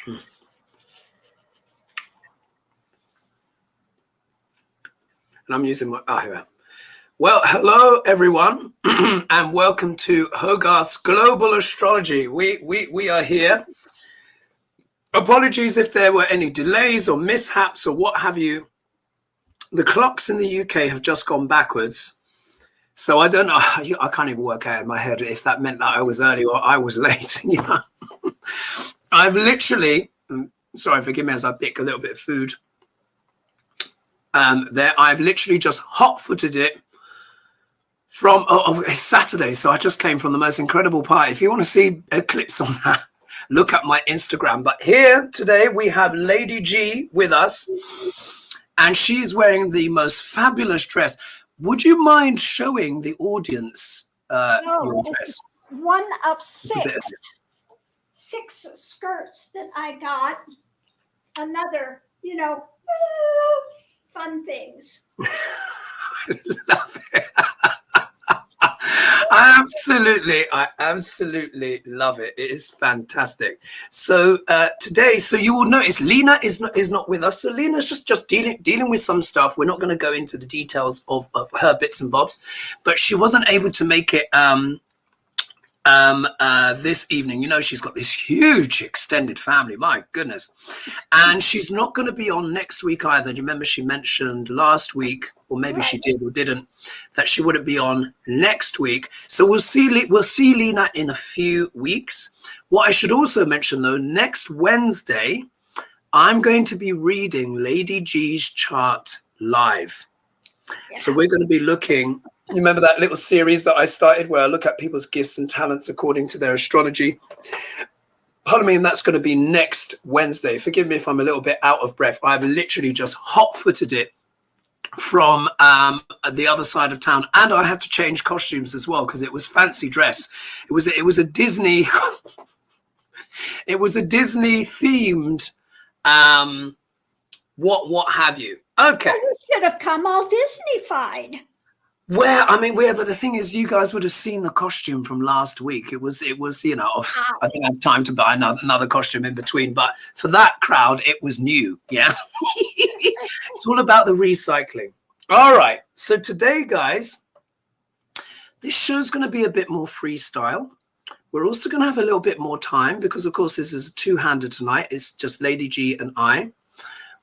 And I'm using my, here. Well, hello everyone, and welcome to HoGaLe's Global Astrology. We are here. Apologies if there were any delays or mishaps or what have you. The clocks in the UK have just gone backwards. So I don't know, I can't even work out in my head if that meant that I was early or I was late. You know? I've literally, sorry, forgive me as I pick a little bit of food. There, I've literally just hot-footed it from it's Saturday, so I just came from the most incredible party. If you want to see clips on that, look at my Instagram. But here today we have Lady G with us, and she's wearing the most fabulous dress. Would you mind showing the audience your dress? One of six skirts that I got. Another, you know, fun things. I love it. I absolutely love it. It is fantastic. So today, so you will notice Lena is not with us. So Lena's just dealing with some stuff. We're not going to go into the details of her bits and bobs, but she wasn't able to make it this evening. You know, she's got this huge extended family, my goodness, and she's not going to be on next week either. Do you remember she mentioned last week, or maybe she did or didn't, that she wouldn't be on next week? So we'll see Lena in a few weeks. What I should also mention though, next Wednesday I'm going to be reading Lady G's chart live. So we're going to be looking. You remember that little series that I started where I look at people's gifts and talents according to their astrology? Pardon me, and that's going to be next Wednesday. Forgive me if I'm a little bit out of breath. I've literally just hot-footed it from the other side of town, and I had to change costumes as well because it was fancy dress. It was a Disney. It was a Disney themed. What have you? Okay. Well, we should have come all Disney-fied. Well, I mean, but the thing is, you guys would have seen the costume from last week. It was, you know, I didn't have time to buy another costume in between, but for that crowd, it was new. Yeah. It's all about the recycling. All right. So today, guys, this show's going to be a bit more freestyle. We're also going to have a little bit more time because, of course, this is a two-hander tonight. It's just Lady G and I.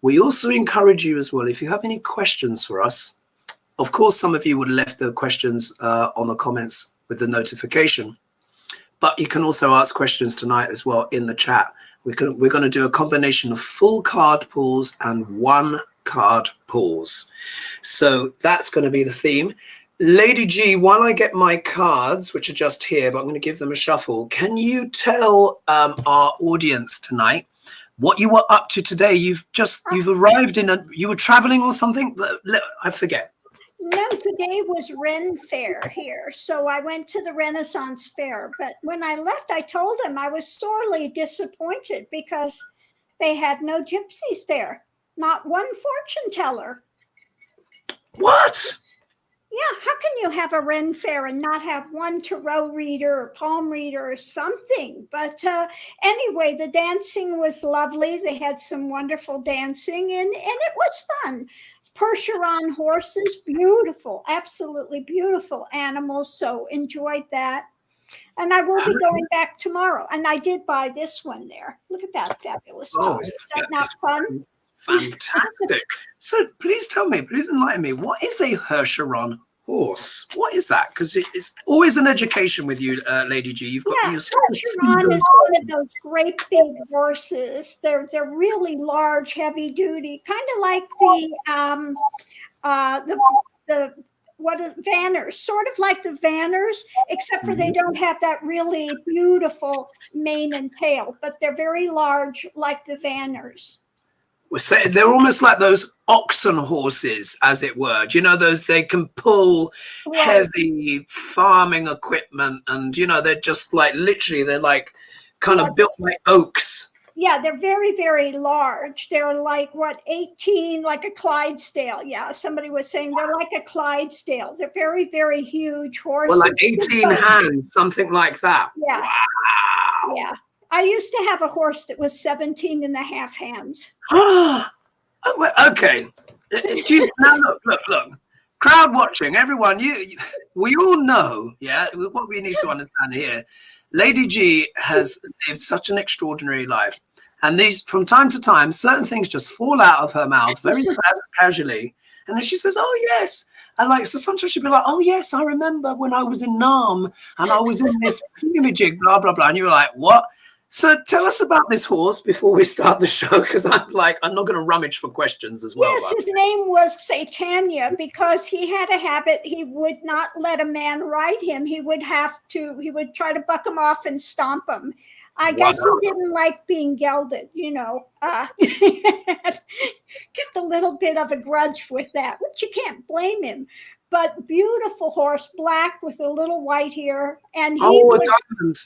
We also encourage you as well, if you have any questions for us. Of course, some of you would have left the questions on the comments with the notification, but you can also ask questions tonight as well in the chat. We're going to do a combination of full card pulls and one card pulls. So that's going to be the theme. Lady G, while I get my cards, which are just here, but I'm going to give them a shuffle, can you tell our audience tonight what you were up to today? You've arrived you were traveling or something? I forget. No, today was Ren Fair here. So I went to the Renaissance Fair. But when I left, I told them I was sorely disappointed because they had no gypsies there. Not one fortune teller. What? Yeah, how can you have a Ren Fair and not have one tarot reader or palm reader or something? But anyway, the dancing was lovely. They had some wonderful dancing, and it was fun. Percheron horses, beautiful, absolutely beautiful animals. So enjoyed that. And I will be going back tomorrow. And I did buy this one there. Look at that fabulous dog. Is that not fun? Fantastic. So please enlighten me. What is a Herschel horse? What is that? Because it's always an education with you, Lady G. You've got your Herschel is one of those great big horses. They're really large, heavy duty, kind of like the Vanners, sort of like the Vanners, except for they don't have that really beautiful mane and tail, but they're very large like the Vanners. They're almost like those oxen horses, as it were. Do you know those? They can pull heavy farming equipment, and you know they're just like literally they're like kind of built like oaks. Yeah, they're very, very large. They're like 18, like a Clydesdale. Yeah, somebody was saying they're like a Clydesdale. They're very, very huge horses. Well, like 18 hands, something like that. Yeah. Wow. Yeah. I used to have a horse that was 17 and a half hands. Okay. Do you, now look. Crowd watching, everyone, we all know, yeah, what we need to understand here. Lady G has lived such an extraordinary life. And these, from time to time, certain things just fall out of her mouth very casually. And then she says, oh, yes. And like, so sometimes she'd be like, oh, yes, I remember when I was in Nam and I was in this thingamajig, blah, blah, blah. And you were like, what? So tell us about this horse before we start the show, because I'm not going to rummage for questions as well. Yes, his name was Satania because he had a habit. He would not let a man ride him. He would try to buck him off and stomp him. I guess he didn't like being gelded, you know. Kept a little bit of a grudge with that, which you can't blame him. But beautiful horse, black with a little white here. And he a diamond.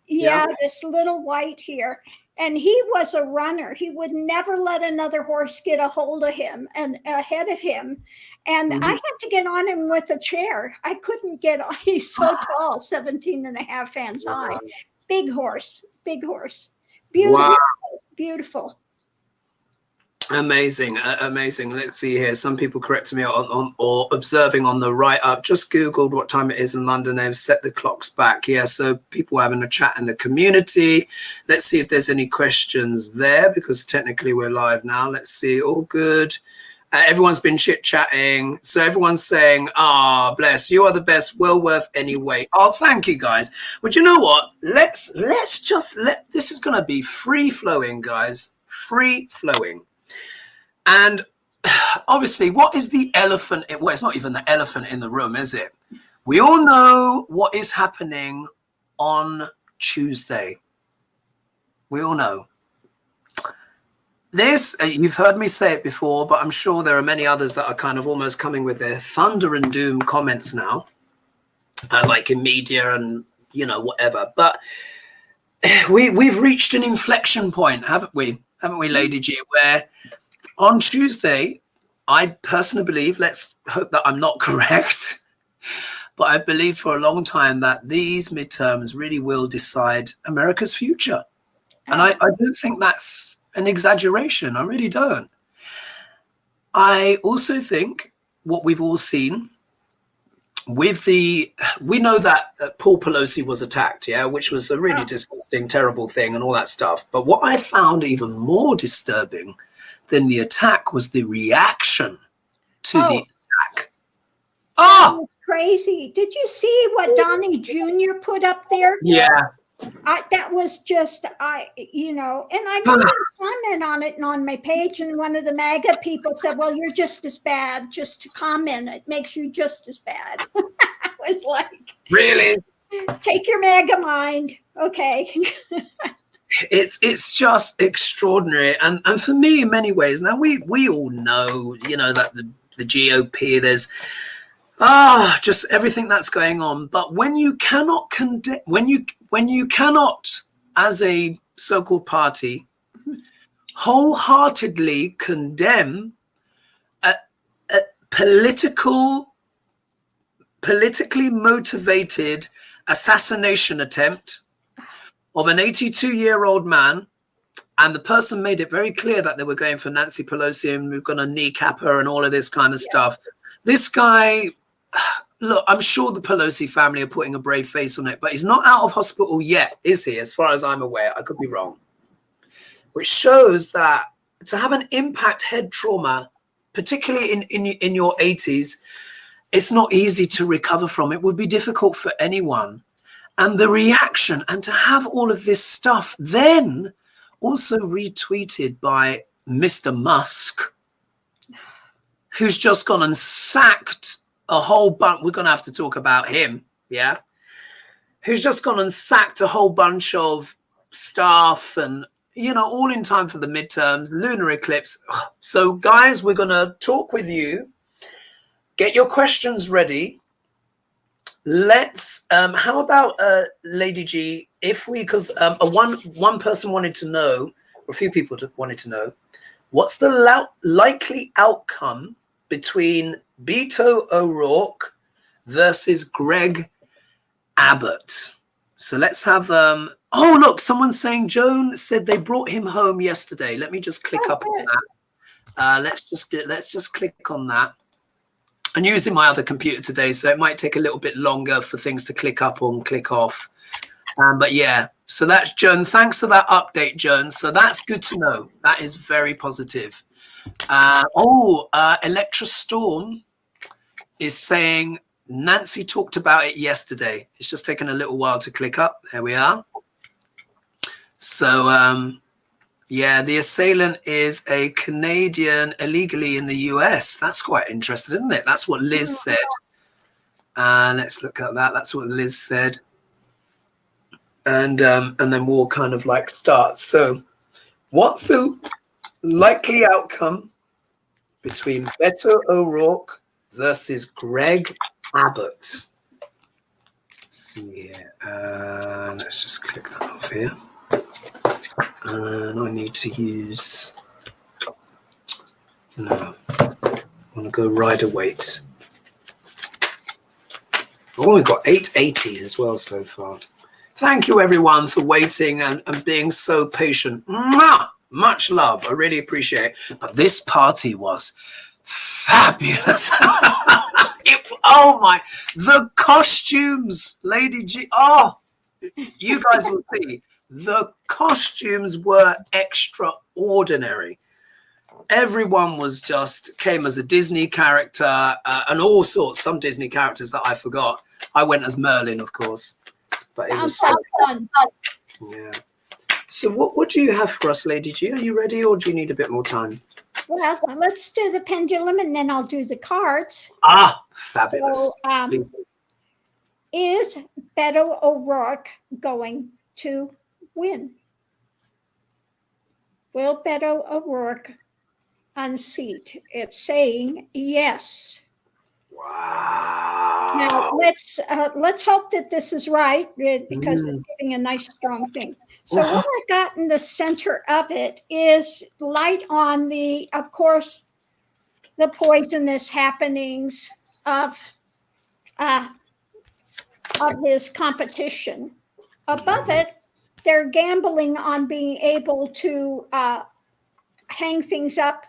Yeah, this little white here. And he was a runner. He would never let another horse get a hold of him and ahead of him. And I had to get on him with a chair. I couldn't get on. He's so tall, 17 and a half hands high. Big horse. Beautiful, beautiful. Amazing. Let's see here. Some people corrected me on or observing on the right up. Just Googled what time it is in London. They've set the clocks back. Yeah, so people are having a chat in the community. Let's see if there's any questions there, because technically we're live now. Let's see. All good. Everyone's been chit-chatting. So everyone's saying, bless, you are the best, well worth any wait. Oh, thank you, guys. But you know what? Let's just this is going to be free-flowing, guys. Free-flowing. And obviously, what is the elephant? Well, it's not even the elephant in the room, is it? We all know what is happening on Tuesday. We all know. This, you've heard me say it before, but I'm sure there are many others that are kind of almost coming with their thunder and doom comments now, like in media and, you know, whatever. But we've reached an inflection point, haven't we? Haven't we, Lady G? Where on Tuesday, I personally believe, let's hope that I'm not correct, but I believe for a long time that these midterms really will decide America's future. And I don't think that's an exaggeration. I really don't. I also think what we've all seen with we know that Paul Pelosi was attacked, yeah, which was a really disgusting, terrible thing and all that stuff. But what I found even more disturbing than the attack was the reaction to the attack. That was crazy. Did you see what Donnie Jr. put up there? Yeah. That was just, you know, and I made a comment on it and on my page, and one of the MAGA people said, well, you're just as bad. Just to comment, it makes you just as bad. I was like, really? Take your MAGA mind. Okay. It's just extraordinary. And for me, in many ways, now we all know, you know, that the GOP, there's just everything that's going on. But when you cannot condemn, when you cannot, as a so-called party, wholeheartedly condemn a politically motivated assassination attempt of an 82-year-old man, and the person made it very clear that they were going for Nancy Pelosi and we're going to kneecap her and all of this kind of stuff. This guy, look, I'm sure the Pelosi family are putting a brave face on it, but he's not out of hospital yet, is he? As far as I'm aware, I could be wrong. Which shows that to have an impact head trauma, particularly in your 80s, it's not easy to recover from. It would be difficult for anyone. And the reaction, and to have all of this stuff then also retweeted by Mr. Musk, who's just gone and sacked a whole bunch. We're going to have to talk about him, yeah? Who's just gone and sacked a whole bunch of staff and, you know, all in time for the midterms, lunar eclipse. So, guys, we're going to talk with you. Get your questions ready. Let's, how about Lady G, if we, because one person wanted to know, or a few people wanted to know, what's the likely outcome between Beto O'Rourke versus Greg Abbott? So let's have oh look, someone's saying Joan said they brought him home yesterday. Let me just click up on that. Let's just click on that. I'm using my other computer today, so it might take a little bit longer for things to click up on, click off. But yeah, so that's Joan. Thanks for that update, Joan. So that's good to know. That is very positive. Electra Storm is saying Nancy talked about it yesterday. It's just taken a little while to click up. There we are. So yeah, the assailant is a Canadian illegally in the US. That's quite interesting, isn't it? That's what Liz said. Let's look at that. That's what Liz said. And then we'll kind of like start. So what's the likely outcome between Beto O'Rourke versus Greg Abbott? Let's see here. Let's just click that off here. And I need to use, no, I want to go rider weight. Oh, we've got 880s as well so far. Thank you everyone for waiting and being so patient. Mwah! Much love. I really appreciate it. But this party was fabulous. Oh my, the costumes, Lady G. Oh, you guys will see. The costumes were extraordinary. Everyone was just came as a Disney character and all sorts, some Disney characters that I forgot. I went as Merlin, of course. But it was so fun. Yeah. So what do you have for us, Lady G? Are you ready or do you need a bit more time? Well, let's do the pendulum and then I'll do the cards. Ah, fabulous. So, is Beto O'Rourke going to win? Will Beto O'Rourke unseat? It's saying yes. Wow. Now let's hope that this is right because it's giving a nice strong thing. So what I got in the center of it is light on the, of course, the poisonous happenings of his competition. Above it, they're gambling on being able to hang things up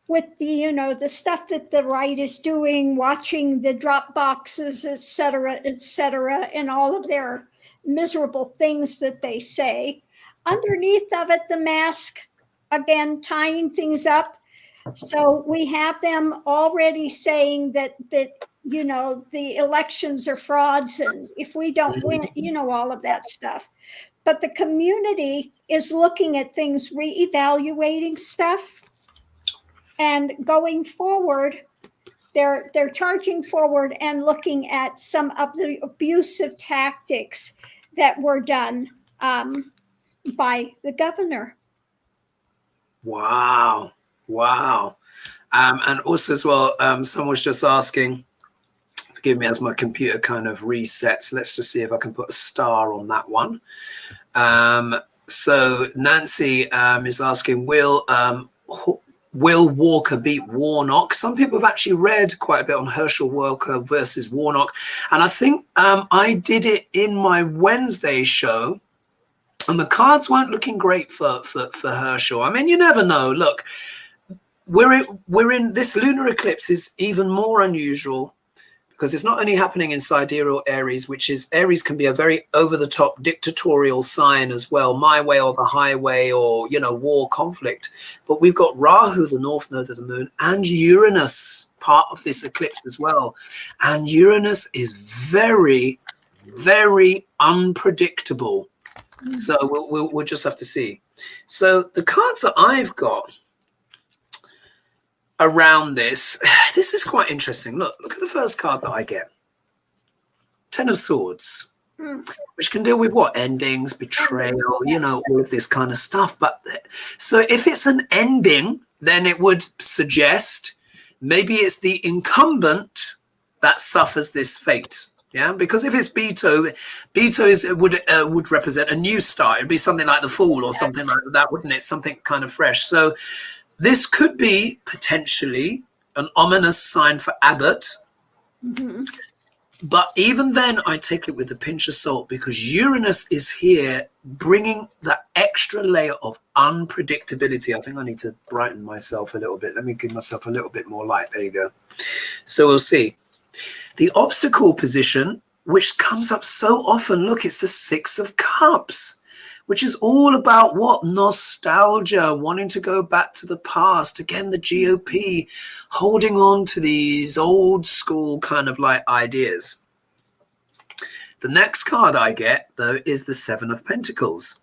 with the, the stuff that the right is doing, watching the drop boxes, et cetera, and all of their miserable things that they say. Underneath of it, the mask, again, tying things up. So we have them already saying that the elections are frauds, and if we don't win, all of that stuff. But the community is looking at things, reevaluating stuff. And going forward, they're charging forward and looking at some of the abusive tactics that were done by the governor. Wow. And also as well, someone was just asking, forgive me as my computer kind of resets. Let's just see if I can put a star on that one. So Nancy is asking, will Walker beat Warnock? Some people have actually read quite a bit on Herschel Walker versus Warnock. And I think I did it in my Wednesday show. And the cards weren't looking great for Herschel. I mean, you never know. Look, we're in this lunar eclipse is even more unusual because it's not only happening in sidereal Aries, which is Aries can be a very over-the-top dictatorial sign as well, my way or the highway, or war, conflict. But we've got Rahu, the north node of the moon, and Uranus, part of this eclipse as well. And Uranus is very, very unpredictable. So we'll just have to see. So the cards that I've got around this is quite interesting. Look at the first card that I get. 10 of Swords, which can deal with what? Endings, betrayal, all of this kind of stuff. But so if it's an ending, then it would suggest maybe it's the incumbent that suffers this fate. Yeah, because if it's Beto would represent a new start. It'd be something like the Fool or something like that, wouldn't it? Something kind of fresh. So this could be potentially an ominous sign for Abbott. But even then, I take it with a pinch of salt, because Uranus is here bringing that extra layer of unpredictability. I think I need to brighten myself a little bit. Let me give myself a little bit more light. There you go. So we'll see. The obstacle position, which comes up so often, look, it's the Six of Cups, which is all about what? Nostalgia, wanting to go back to the past. Again, the GOP, holding on to these old school kind of like ideas. The next card I get, though, is the Seven of Pentacles.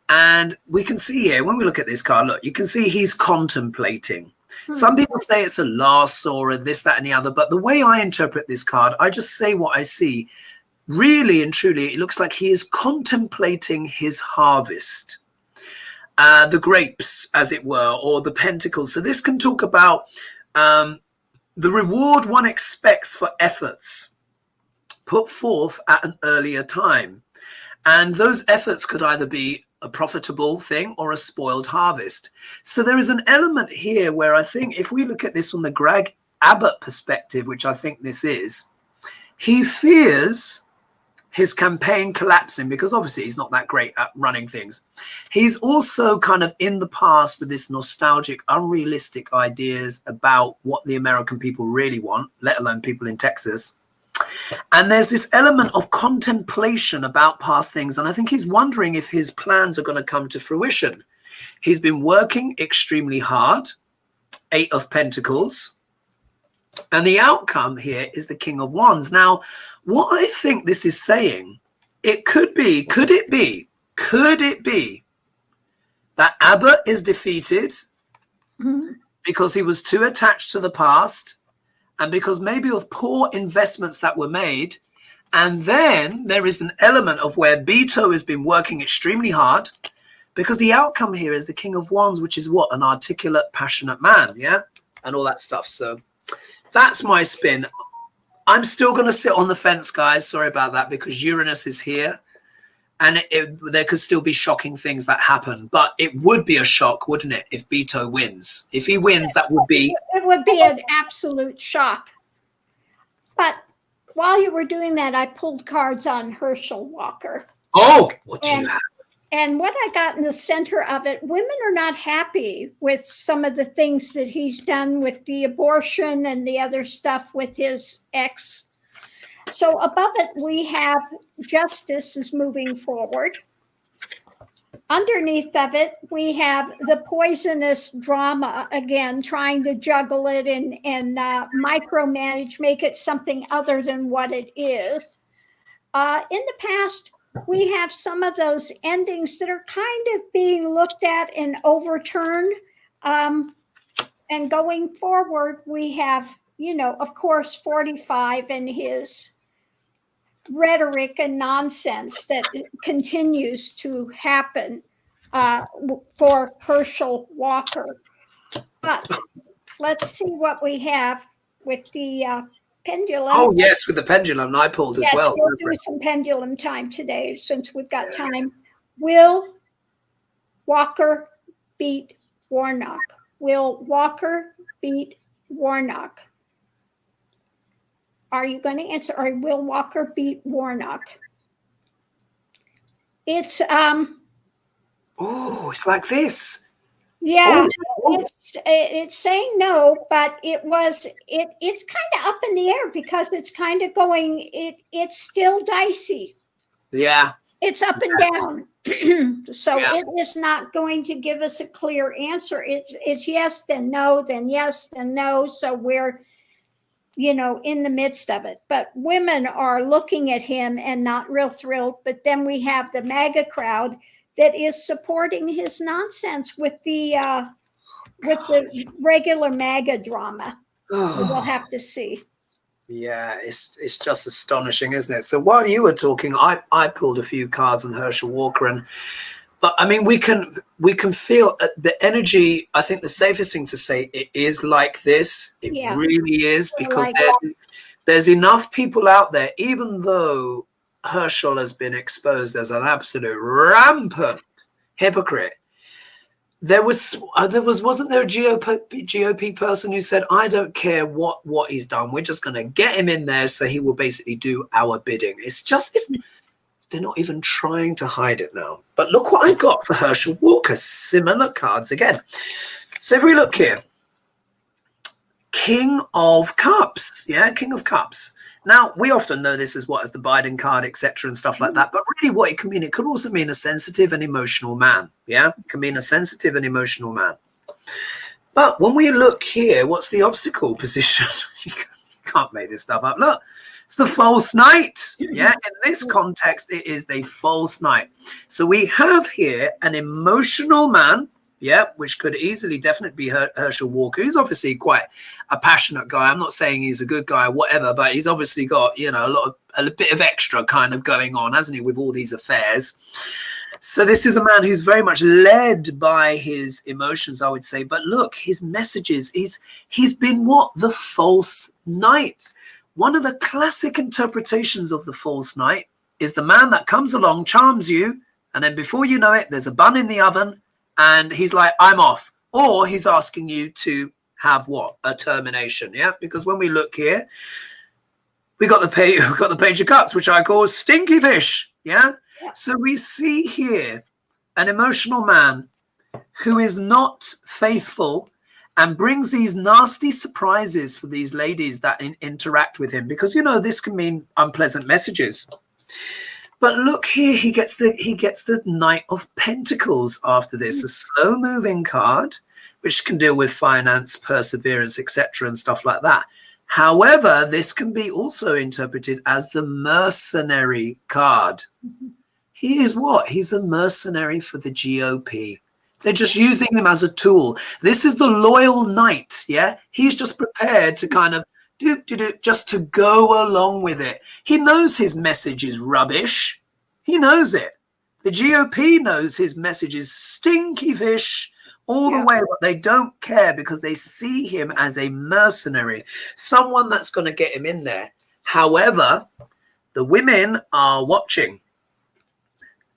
And we can see here, when we look at this card, look, you can see he's contemplating. Some people say it's a loss or a this, that, and the other. But the way I interpret this card, I just say what I see. Really and truly, it looks like he is contemplating his harvest, the grapes, as it were, or the pentacles. So this can talk about the reward one expects for efforts put forth at an earlier time. And those efforts could either be a profitable thing or a spoiled harvest. So there is an element here where I think if we look at this from the Greg Abbott perspective, which I think this is, he fears his campaign collapsing because obviously he's not that great at running things. He's also kind of in the past with this nostalgic, unrealistic ideas about what the American people really want, let alone people in Texas. And there's this element of contemplation about past things. And I think he's wondering if his plans are going to come to fruition. He's been working extremely hard, Eight of Pentacles. And the outcome here is the King of Wands. Now, what I think this is saying, it could be that Abbott is defeated because he was too attached to the past and because maybe of poor investments that were made. And then there is an element of where Beto has been working extremely hard, because the outcome here is the King of Wands, which is what? An articulate, passionate man, yeah? And all that stuff. So that's my spin. I'm still going to sit on the fence, guys. Sorry about that, because Uranus is here. And there could still be shocking things that happen. But it would be a shock, wouldn't it, if Beto wins? If he wins, that would be... It would be an absolute shock. But while you were doing that, I pulled cards on Herschel Walker. Oh, what do you have? And what I got in the center of it, women are not happy with some of the things that he's done with the abortion and the other stuff with his ex. So above it, we have justice is moving forward. Underneath of it, we have the poisonous drama, again, trying to juggle it and micromanage, make it something other than what it is. In the past, we have some of those endings that are kind of being looked at and overturned. And going forward, we have, you know, of course, 45 and his rhetoric and nonsense that continues to happen for Herschel Walker. But let's see what we have with the pendulum. Oh, yes, with the pendulum. I pulled as well. We'll do some pendulum time today since we've got time. Will Walker beat Warnock? Will Walker beat Warnock? Are you going to answer? Or will Walker beat Warnock? It's oh, it's like this. Yeah, it's saying no, but it's kind of up in the air because it's kind of going, it's still dicey. Yeah. It's up and down. So it is not going to give us a clear answer. It's yes, then no, then yes, then no. So we're, you know, in the midst of it. But women are looking at him and not real thrilled. But then we have the MAGA crowd that is supporting his nonsense with the regular MAGA drama. So we'll have to see. Yeah, it's just astonishing, isn't it? So while you were talking, I pulled a few cards on Herschel Walker, but I mean we can feel the energy. I think the safest thing to say, it is like this. It really is, because there's enough people out there, even though Herschel has been exposed as an absolute rampant hypocrite. wasn't there a GOP person who said, I don't care what he's done, we're just going to get him in there so he will basically do our bidding. They're not even trying to hide it now. But look what I got for Herschel Walker, similar cards again. So if we look here, King of Cups, yeah, King of Cups. Now, we often know this as the Biden card, etc. and stuff like that. But really what it can mean, it could also mean a sensitive and emotional man. Yeah, it can mean a sensitive and emotional man. But when we look here, what's the obstacle position? You can't make this stuff up. Look, it's the false knight. Yeah, in this context, it is the false knight. So we have here an emotional man. Yeah, which could easily definitely be Herschel Walker. He's obviously quite a passionate guy. I'm not saying he's a good guy or whatever, but he's obviously got, you know, a bit of extra kind of going on, hasn't he, with all these affairs. So this is a man who's very much led by his emotions, I would say. But look, his messages, he's been what? The false knight. One of the classic interpretations of the false knight is the man that comes along, charms you, and then before you know it, there's a bun in the oven, and he's like, I'm off. Or he's asking you to have what? A termination. Yeah. Because when we look here, we got the page of cups, which I call stinky fish. Yeah. So we see here an emotional man who is not faithful and brings these nasty surprises for these ladies that interact with him, because, you know, this can mean unpleasant messages. But look here, he gets the Knight of Pentacles after this, a slow-moving card, which can deal with finance, perseverance, etc., and stuff like that. However, this can be also interpreted as the mercenary card. He is what? He's a mercenary for the GOP. They're just using him as a tool. This is the loyal knight, yeah? He's just prepared to kind of just to go along with it. He knows his message is rubbish. He knows it. The GOP knows his message is stinky fish all the way, but they don't care because they see him as a mercenary, someone that's going to get him in there. However, the women are watching.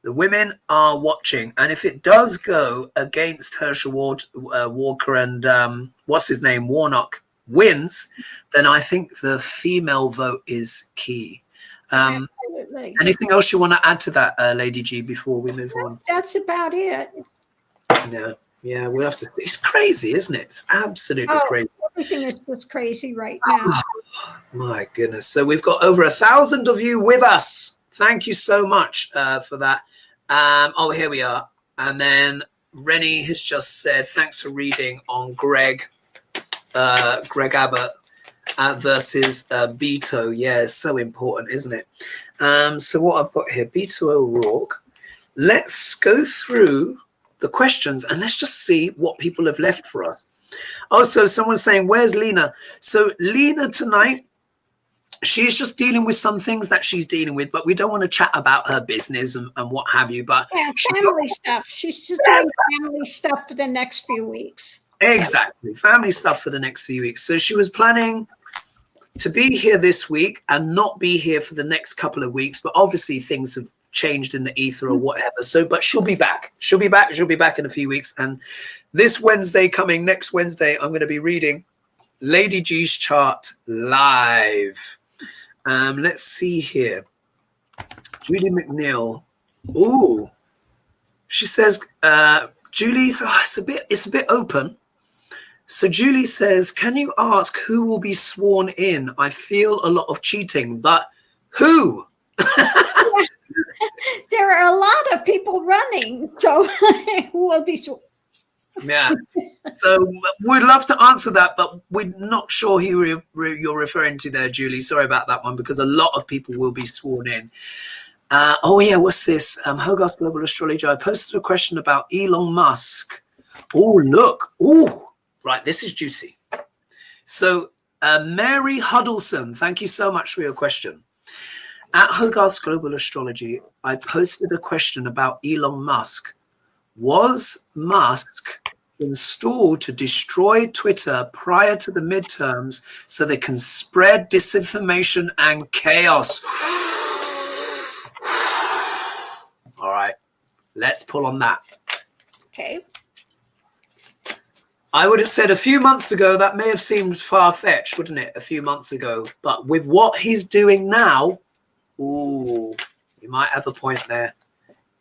The women are watching. And if it does go against Herschel Walker and what's his name, Warnock, wins, then I think the female vote is key. Anything else you want to add to that, Lady G, before we move on? That's about it. Yeah, we'll have to see. It's crazy, isn't it? It's absolutely crazy. Everything is just crazy right now. Oh, my goodness. So we've got over 1,000 of you with us. Thank you so much for that. Oh, here we are. And then Rennie has just said, thanks for reading on Greg Abbott versus Beto. Yeah, it's so important, isn't it? So what I've got here, Beto O'Rourke. Let's go through the questions and let's just see what people have left for us. Also, someone's saying, where's Lena? So Lena tonight, she's just dealing with some things that she's dealing with, but we don't want to chat about her business and what have you. But yeah, family stuff. She's just doing family stuff for the next few weeks. Exactly. Family stuff for the next few weeks. So she was planning to be here this week and not be here for the next couple of weeks. But obviously things have changed in the ether or whatever. So, but she'll be back. She'll be back in a few weeks. And this Wednesday coming, next Wednesday, I'm going to be reading Lady G's chart live. Let's see here. Julie McNeil. Ooh. She says, Julie's, it's a bit open. So Julie says, can you ask who will be sworn in? I feel a lot of cheating, but who? There are a lot of people running, so who will be sworn? Yeah. So we'd love to answer that, but we're not sure who you're referring to there, Julie. Sorry about that one, because a lot of people will be sworn in. Oh yeah, what's this? HoGaLe's Global Astrology. I posted a question about Elon Musk. Oh, look. Oh, right. This is juicy. So Mary Huddleston, thank you so much for your question. At HoGaLe's Global Astrology, I posted a question about Elon Musk. Was Musk installed to destroy Twitter prior to the midterms so they can spread disinformation and chaos? All right, let's pull on that. Okay. I would have said a few months ago, that may have seemed far-fetched, wouldn't it? A few months ago. But with what he's doing now, ooh, you might have a point there.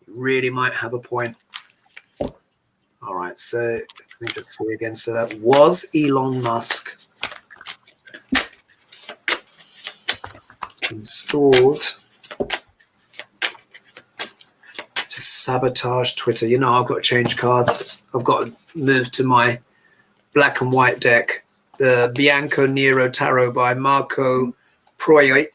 You really might have a point. All right, so let me just see again. So that was Elon Musk. Installed to sabotage Twitter. You know, I've got to change cards. I've got to move to my black and white deck. The Bianco Nero Tarot by Marco Proieto.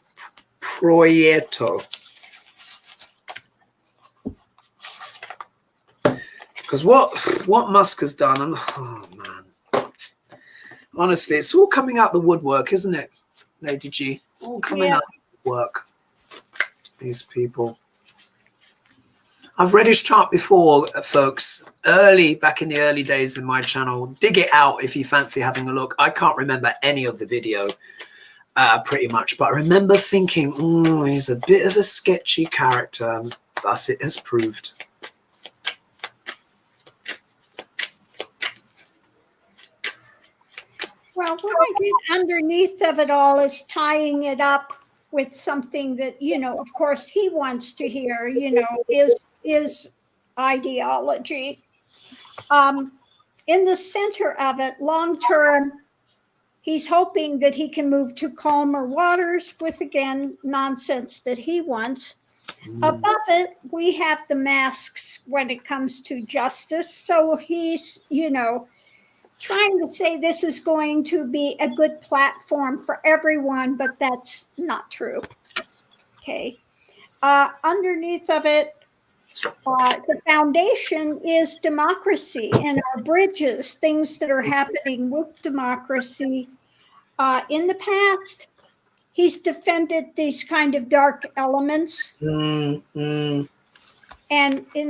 Because what Musk has done, oh man, honestly, it's all coming out the woodwork, isn't it, Lady G? All coming out the woodwork. These people. I've read his chart before, folks, back in the early days in my channel. Dig it out if you fancy having a look. I can't remember any of the video pretty much, but I remember thinking, he's a bit of a sketchy character, and thus it has proved. Well, what I get underneath of it all is tying it up with something that, you know, of course he wants to hear, you know, is ideology. In the center of it, long term, he's hoping that he can move to calmer waters with, again, nonsense that he wants. Above it, we have the masks when it comes to justice. So he's, you know, trying to say this is going to be a good platform for everyone, but that's not true. Okay. Underneath of it, the foundation is democracy and our bridges, things that are happening with democracy. In the past, he's defended these kind of dark elements. And in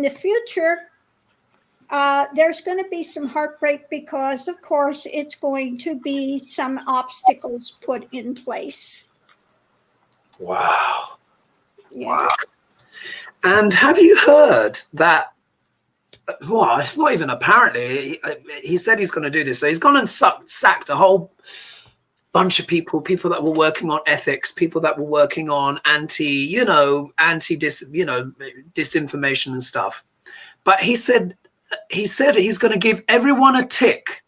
the future, there's going to be some heartbreak because, of course, it's going to be some obstacles put in place. Wow. Yeah. Wow. And have you heard that? Well, it's not even apparently. He said he's going to do this. So he's gone and sacked a whole bunch of people that were working on ethics, people that were working on disinformation and stuff. But he said he's going to give everyone a tick.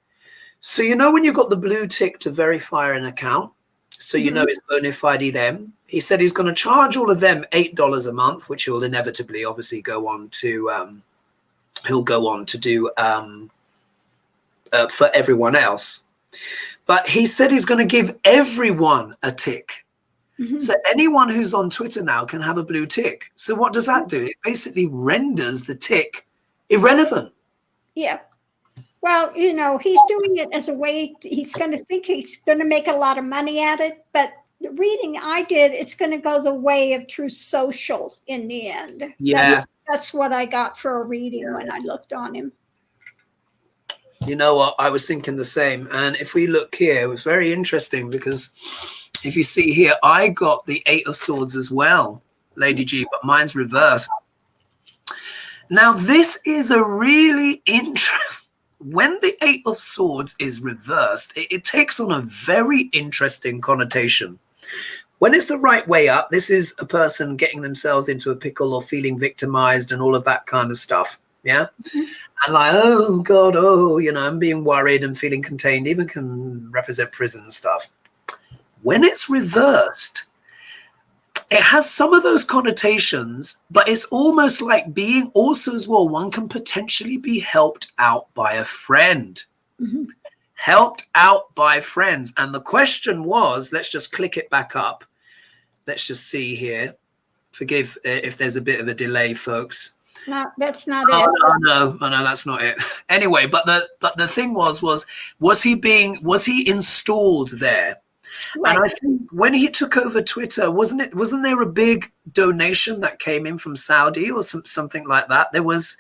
So, you know, when you've got the blue tick to verify an account, so you know it's bona fide them. He said he's going to charge all of them $8 a month, which he'll inevitably, obviously, go on to do for everyone else. But he said he's going to give everyone a tick. So anyone who's on Twitter now can have a blue tick. So what does that do? It basically renders the tick irrelevant. Yeah. Well, you know, he's doing it as a way, he's going to think he's going to make a lot of money at it. But the reading I did, it's going to go the way of Truth Social in the end. Yeah. That's what I got for a reading when I looked on him. You know what? I was thinking the same. And if we look here, it was very interesting because if you see here, I got the 8 of Swords as well, Lady G, but mine's reversed. Now, this is a really interesting... When the 8 of Swords is reversed, it takes on a very interesting connotation. When it's the right way up, this is a person getting themselves into a pickle or feeling victimized and all of that kind of stuff. Yeah. And like, oh God, you know, I'm being worried and feeling contained, even can represent prison and stuff. When it's reversed, it has some of those connotations, but it's almost like being also as well, one can potentially be helped out by a friend. Helped out by friends. And the question was, let's just click it back up. Let's just see here. Forgive if there's a bit of a delay, folks. No, that's not it. it. Oh no, that's not it. Anyway, but the thing was he installed there? Right. And I think when he took over Twitter, wasn't there a big donation that came in from Saudi or something like that? There was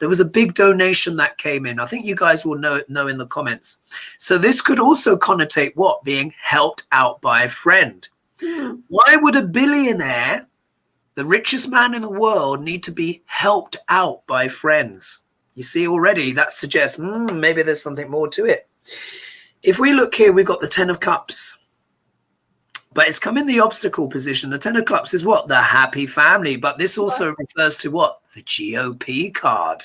a big donation that came in. I think you guys will know in the comments. So this could also connotate what? Being helped out by a friend. Why would a billionaire, the richest man in the world, need to be helped out by friends? You see already that suggests maybe there's something more to it. If we look here, we've got the 10 of Cups. But it's come in the obstacle position. The 10 of Cups is what? The happy family. But this also refers to what? The GOP card.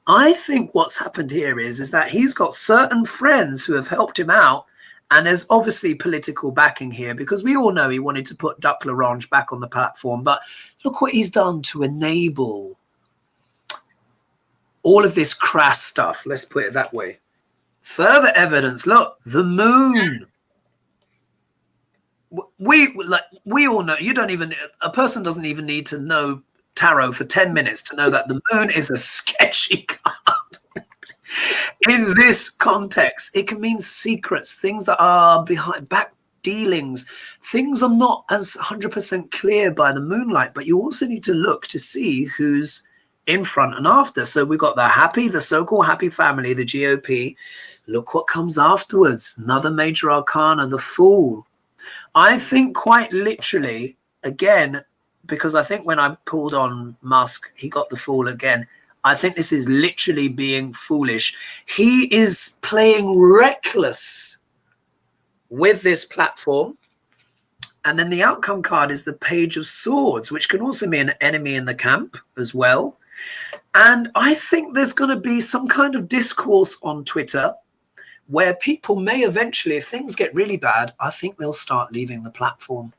I think what's happened here is that he's got certain friends who have helped him out. And there's obviously political backing here, because we all know he wanted to put Duck L'Orange back on the platform. But look what he's done to enable all of this crass stuff. Let's put it that way. Further evidence. Look, the moon. We all know, a person doesn't even need to know tarot for 10 minutes to know that the moon is a sketchy card. In this context, it can mean secrets, things that are behind back dealings. Things are not as 100% clear by the moonlight, but you also need to look to see who's in front and after. So we've got the so-called happy family, the GOP. Look what comes afterwards. Another major arcana, the Fool. I think quite literally, again, because I think when I pulled on Musk, he got the Fool again. I think this is literally being foolish. He is playing reckless with this platform. And then the outcome card is the Page of Swords, which can also mean an enemy in the camp as well. And I think there's going to be some kind of discourse on Twitter where people may eventually, if things get really bad, I think they'll start leaving the platform.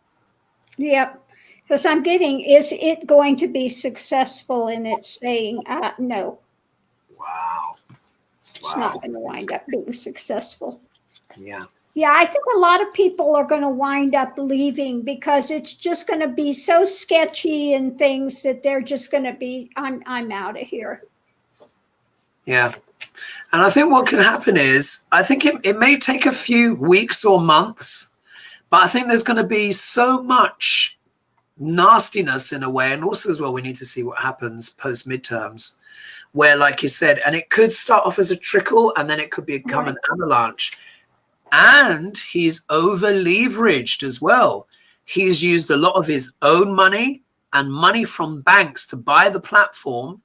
Yep. Because I'm getting, is it going to be successful in it saying no? Wow. It's not going to wind up being successful. Yeah. Yeah, I think a lot of people are going to wind up leaving because it's just going to be so sketchy and things that they're just going to be, I'm out of here. Yeah. And I think what can happen is, I think it may take a few weeks or months, but I think there's going to be so much nastiness in a way. And also as well, we need to see what happens post midterms, where, like you said, and it could start off as a trickle and then it could become an avalanche. And he's over leveraged as well. He's used a lot of his own money and money from banks to buy the platform.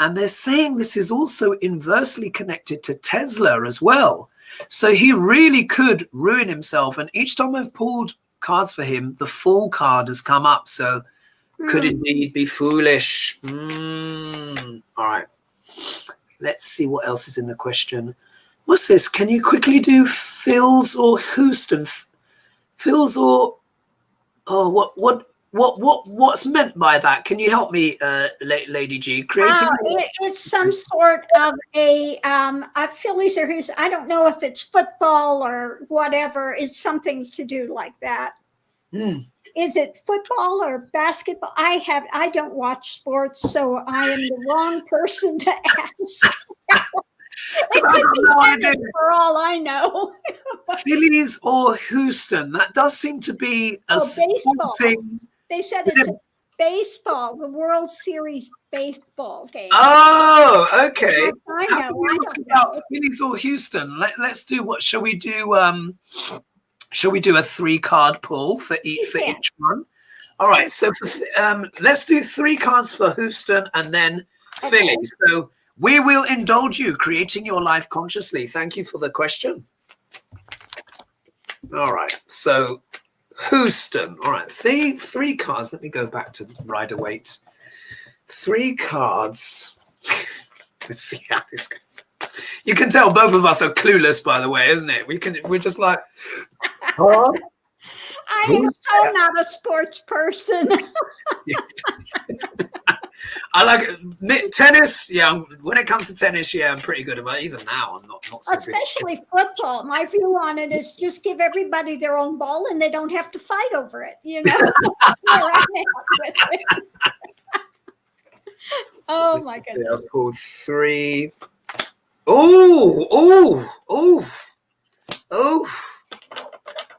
And they're saying this is also inversely connected to Tesla as well. So he really could ruin himself. And each time I've pulled cards for him, the Fool card has come up. So could indeed be foolish. All right. Let's see what else is in the question. What's this? Can you quickly do Phil's or Houston? Phil's or what's meant by that? Can you help me, Lady G? Creating it's some sort of a Phillies or Houston. I don't know if it's football or whatever. It's something to do like that. Is it football or basketball? I don't watch sports, so I am the wrong person to ask. It could be no idea. for all I know. Phillies or Houston? That does seem to be a sporting. They said it's baseball, the World Series baseball game. Oh, okay. I know. About Phillies or Houston? Let's do what? Shall we do? Shall we do a 3-card pull for each one? All right. So let's do 3 cards for Houston and then Phillies. So we will indulge you creating your life consciously. Thank you for the question. All right. So Houston. All right. 3 cards. Let me go back to Rider-Waite. 3 cards. Let's see how this goes. You can tell both of us are clueless, by the way, isn't it? We're just like, huh? I am so not a sports person. I like tennis. Yeah, when it comes to tennis, yeah, I'm pretty good about it. Even now, I'm not so especially good. Football. My view on it is just give everybody their own ball and they don't have to fight over it. You know. Oh my goodness! I'll pull 3. Oh!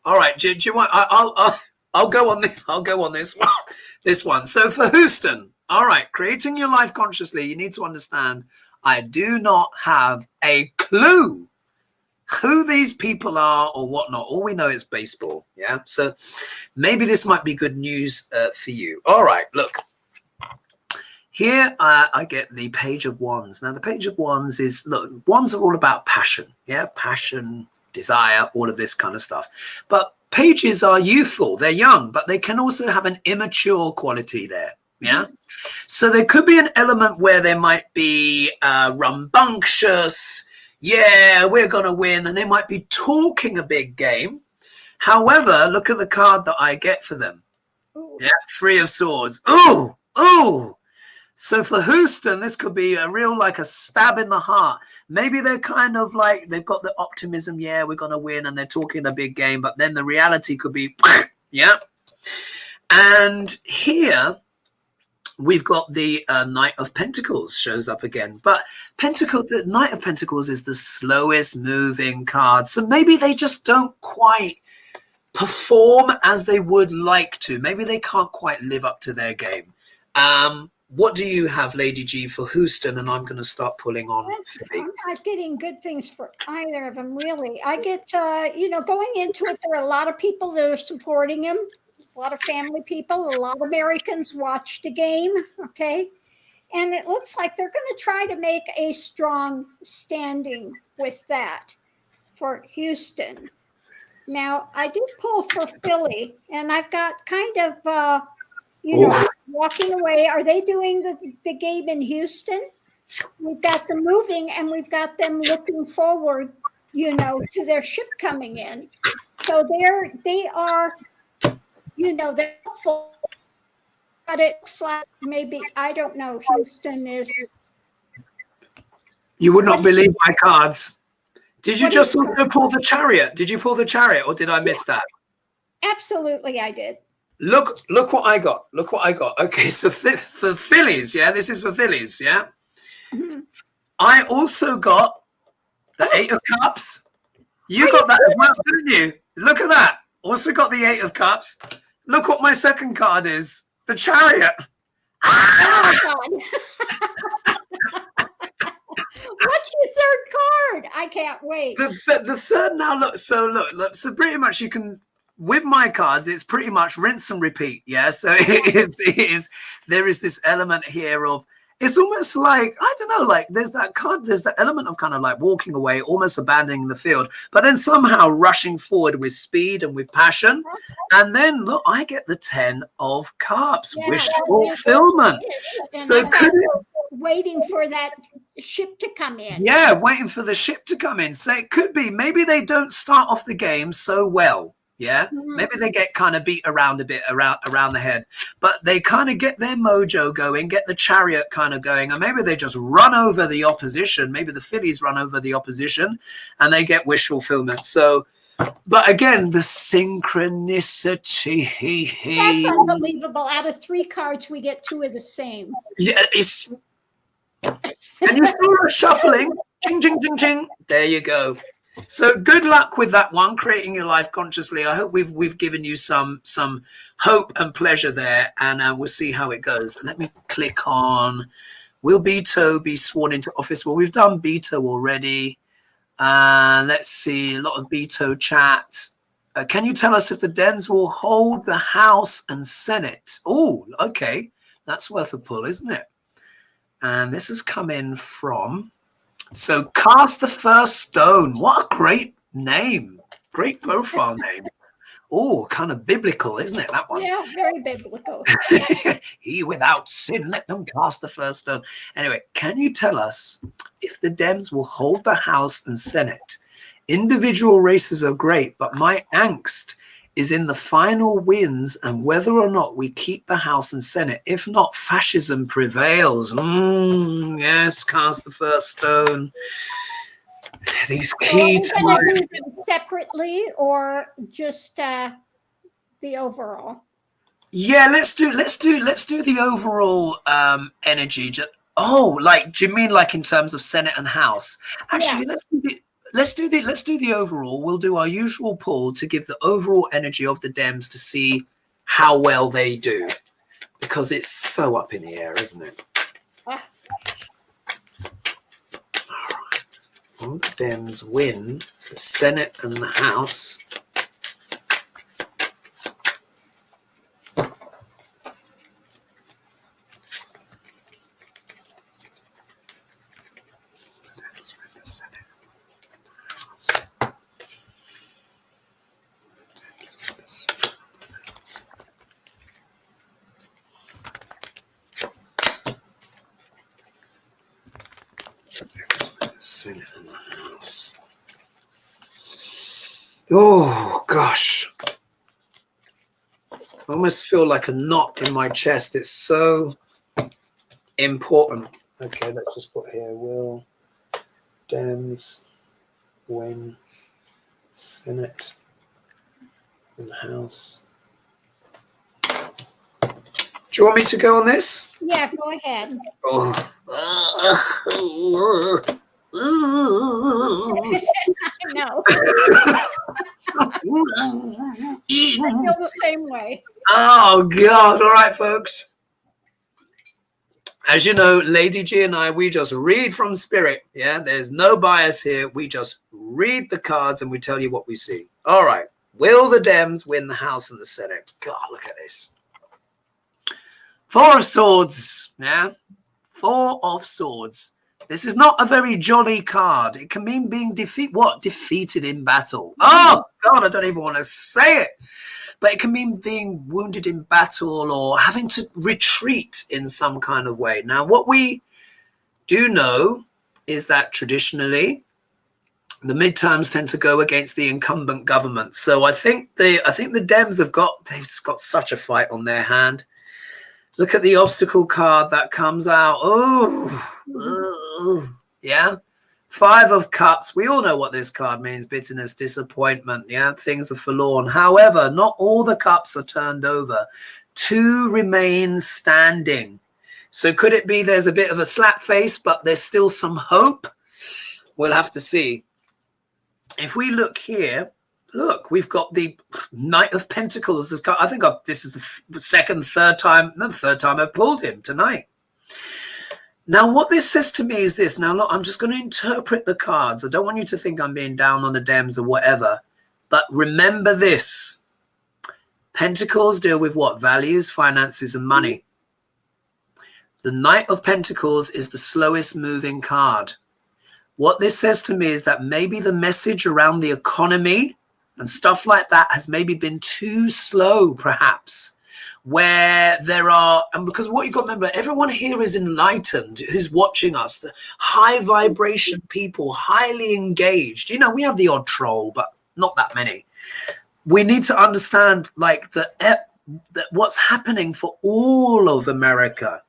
All right. Do you want? I'll go on this. I'll go on this one. This one. So for Houston. All right, creating your life consciously, you need to understand, I do not have a clue who these people are or whatnot. All we know is baseball, yeah? So maybe this might be good news for you. All right, look. Here I get the Page of Wands. Now the Page of Wands is, look, wands are all about passion. Yeah, passion, desire, all of this kind of stuff. But pages are youthful, they're young, but they can also have an immature quality there. Yeah. So there could be an element where there might be rambunctious, yeah, we're going to win. And they might be talking a big game. However, look at the card that I get for them. Yeah, Three of Swords. Ooh, ooh. So for Houston, this could be a real, like a stab in the heart. Maybe they're kind of like, they've got the optimism, yeah, we're going to win, and they're talking a big game, but then the reality could be, yeah. And here we've got the Knight of Pentacles shows up again. But the Knight of Pentacles is the slowest moving card. So maybe they just don't quite perform as they would like to. Maybe they can't quite live up to their game. What do you have, Lady G, for Houston? And I'm going to start pulling on Philly. I'm not getting good things for either of them, really. I get, going into it, there are a lot of people that are supporting him. A lot of family people, a lot of Americans watch the game, okay? And it looks like they're going to try to make a strong standing with that for Houston. Now, I did pull for Philly, and I've got kind of, walking away. Are they doing the game in Houston? We've got them moving, and we've got them looking forward, to their ship coming in. So they are, they're hopeful. But it looks like maybe, I don't know, Houston is. You would not believe my cards. Did you just also pull the Chariot? Did you pull the Chariot, or did I miss that? Absolutely, I did. Look what I got. Look what I got. Okay, so for Phillies, yeah, this is for Phillies, yeah. Mm-hmm. I also got the Eight of Cups. You got that as well, didn't you? Look at that. Also got the Eight of Cups. Look what my second card is. The Chariot. Oh, God. What's your third card? I can't wait. The third now, look. So pretty much you can, with my cards, it's pretty much rinse and repeat. Yeah. So it is. There is this element here of, it's almost like, I don't know, like there's the element of kind of like walking away, almost abandoning the field, but then somehow rushing forward with speed and with passion. And then look, I get the 10 of Cups, wish fulfillment. So could it, waiting for that ship to come in. Yeah, waiting for the ship to come in. So it could be, maybe they don't start off the game so well. Yeah, maybe they get kind of beat around a bit around the head, but they kind of get their mojo going, get the Chariot kind of going, and maybe they just run over the opposition. Maybe the Phillies run over the opposition and they get wish fulfillment. So, but again, the synchronicity. That's unbelievable. Out of 3 cards, we get 2 of the same. Yeah, it's, and you're still shuffling. Ching, ching, ching, ching. There you go. So good luck with that one, creating your life consciously. I hope we've given you some hope and pleasure there, and we'll see how it goes. Let me click on, will Beto be sworn into office? Well, we've done Beto already. Let's see, a lot of Beto chat. Can you tell us if the Dems will hold the House and Senate? Oh, okay. That's worth a pull, isn't it? And this has come in from... So Cast the First Stone. What a great name. Great profile name. Oh, kind of biblical, isn't it, that one? Yeah, very biblical. He without sin, let them cast the first stone. Anyway, can you tell us if the Dems will hold the House and Senate? Individual races are great, but my angst is in the final wins and whether or not we keep the House and Senate. If not, fascism prevails. Yes, cast the first stone. These key so are we gonna do them separately or just the overall? Yeah, let's do the overall energy. Like, do you mean like in terms of Senate and House? Actually, yeah. Let's do the overall. We'll do our usual pull to give the overall energy of the Dems to see how well they do, because it's so up in the air, isn't it? All right. Will the Dems win the Senate and the House? Senate and the House. Oh, gosh. I almost feel like a knot in my chest. It's so important. Okay, let's just put here, will Dems win Senate and House? Do you want me to go on this? Yeah, go ahead. Oh. I know. I feel the same way. Oh, God. All right, folks. As you know, Lady G and I, we just read from spirit. Yeah, there's no bias here. We just read the cards and we tell you what we see. All right. Will the Dems win the House and the Senate? God, look at this. Four of Swords. Yeah. Four of Swords. This is not a very jolly card. It can mean being defeated in battle. Oh, God, I don't even want to say it. But it can mean being wounded in battle or having to retreat in some kind of way. Now, what we do know is that traditionally, the midterms tend to go against the incumbent government. So I think the Dems they've got such a fight on their hand. Look at the obstacle card that comes out. Oh, yeah. Five of Cups. We all know what this card means. Bitterness, disappointment. Yeah, things are forlorn. However, not all the cups are turned over. Two remain standing. So could it be there's a bit of a slap face, but there's still some hope? We'll have to see. If we look here, look, we've got the Knight of Pentacles. I think this is the third time I've pulled him tonight. Now, what this says to me is this. Now, look, I'm just going to interpret the cards. I don't want you to think I'm being down on the Dems or whatever. But remember this. Pentacles deal with what? Values, finances, and money. The Knight of Pentacles is the slowest moving card. What this says to me is that maybe the message around the economy and stuff like that has maybe been too slow, perhaps. Where there are, and because what you got to remember, everyone here is enlightened who's watching us, the high vibration people, highly engaged. You know, we have the odd troll, but not that many. We need to understand like that what's happening for all of America.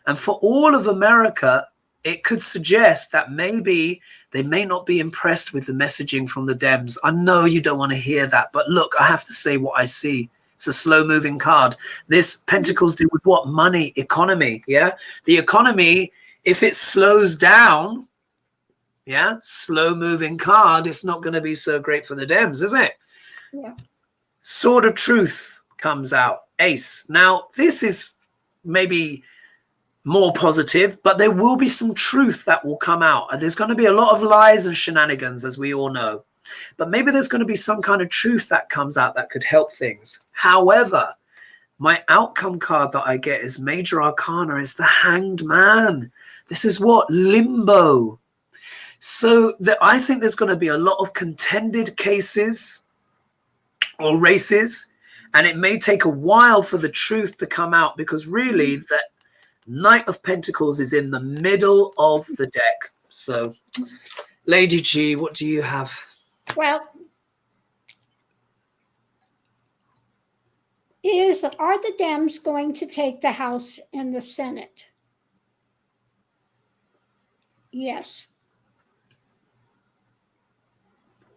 And for all of America, it could suggest that maybe they may not be impressed with the messaging from the Dems. I know you don't want to hear that, but look, I have to say what I see. It's a slow moving card. This Pentacles deal with what? Money, economy. Yeah. The economy, if it slows down, yeah, slow moving card, it's not going to be so great for the Dems, is it? Yeah. Sword of Truth comes out. Ace. Now, this is maybe more positive, but there will be some truth that will come out. And there's going to be a lot of lies and shenanigans, as we all know. But maybe there's going to be some kind of truth that comes out that could help things. However, my outcome card that I get is Major Arcana is the Hanged Man. This is what? Limbo. So I think there's going to be a lot of contended cases or races, and it may take a while for the truth to come out because really that Knight of Pentacles is in the middle of the deck. So, Lady G, what do you have? Well, are the Dems going to take the House and the Senate? Yes.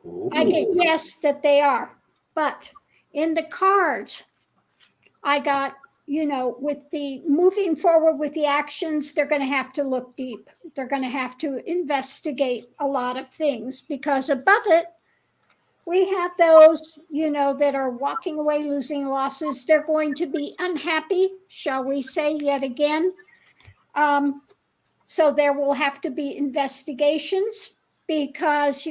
Ooh. I get yes that they are. But in the cards, I got, you know, with the moving forward with the actions, they're going to have to look deep. They're going to have to investigate a lot of things because above it, we have those, you know, that are walking away, losing losses. They're going to be unhappy, shall we say, yet again. So there will have to be investigations because,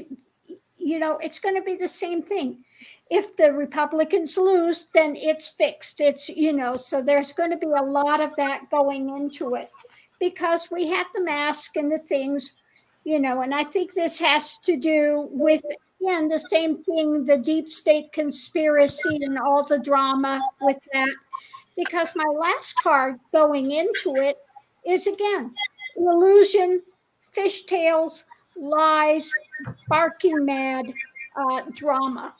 you know, it's going to be the same thing. If the Republicans lose, then it's fixed. It's, you know, so there's going to be a lot of that going into it because we have the mask and the things, you know, and I think this has to do with, again, the same thing, the deep state conspiracy and all the drama with that. Because my last card going into it is, again, illusion, fishtails, lies, barking mad drama.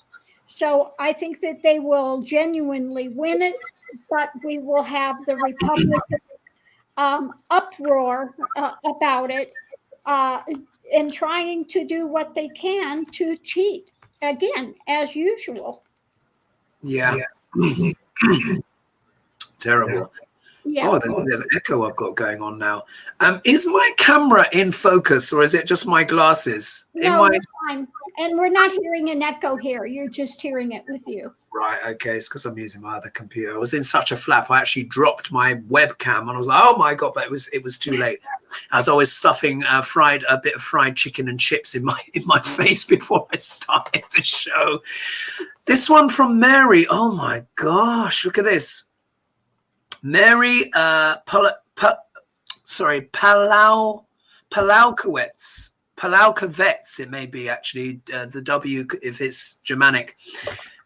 So I think that they will genuinely win it, but we will have the Republican uproar about it and trying to do what they can to cheat again, as usual. Yeah. Terrible. Yeah. Oh, there's a bit of echo I've got going on now. Is my camera in focus, or is it just my glasses? No, it's fine. And we're not hearing an echo here. You're just hearing it with you. Right, okay. It's because I'm using my other computer. I was in such a flap. I actually dropped my webcam, and I was like, "Oh my god!" But it was too late. As I was stuffing a bit of fried chicken and chips in my face before I started the show. This one from Mary. Oh my gosh! Look at this. Mary Palaukowitz, it may be actually, the W if it's Germanic,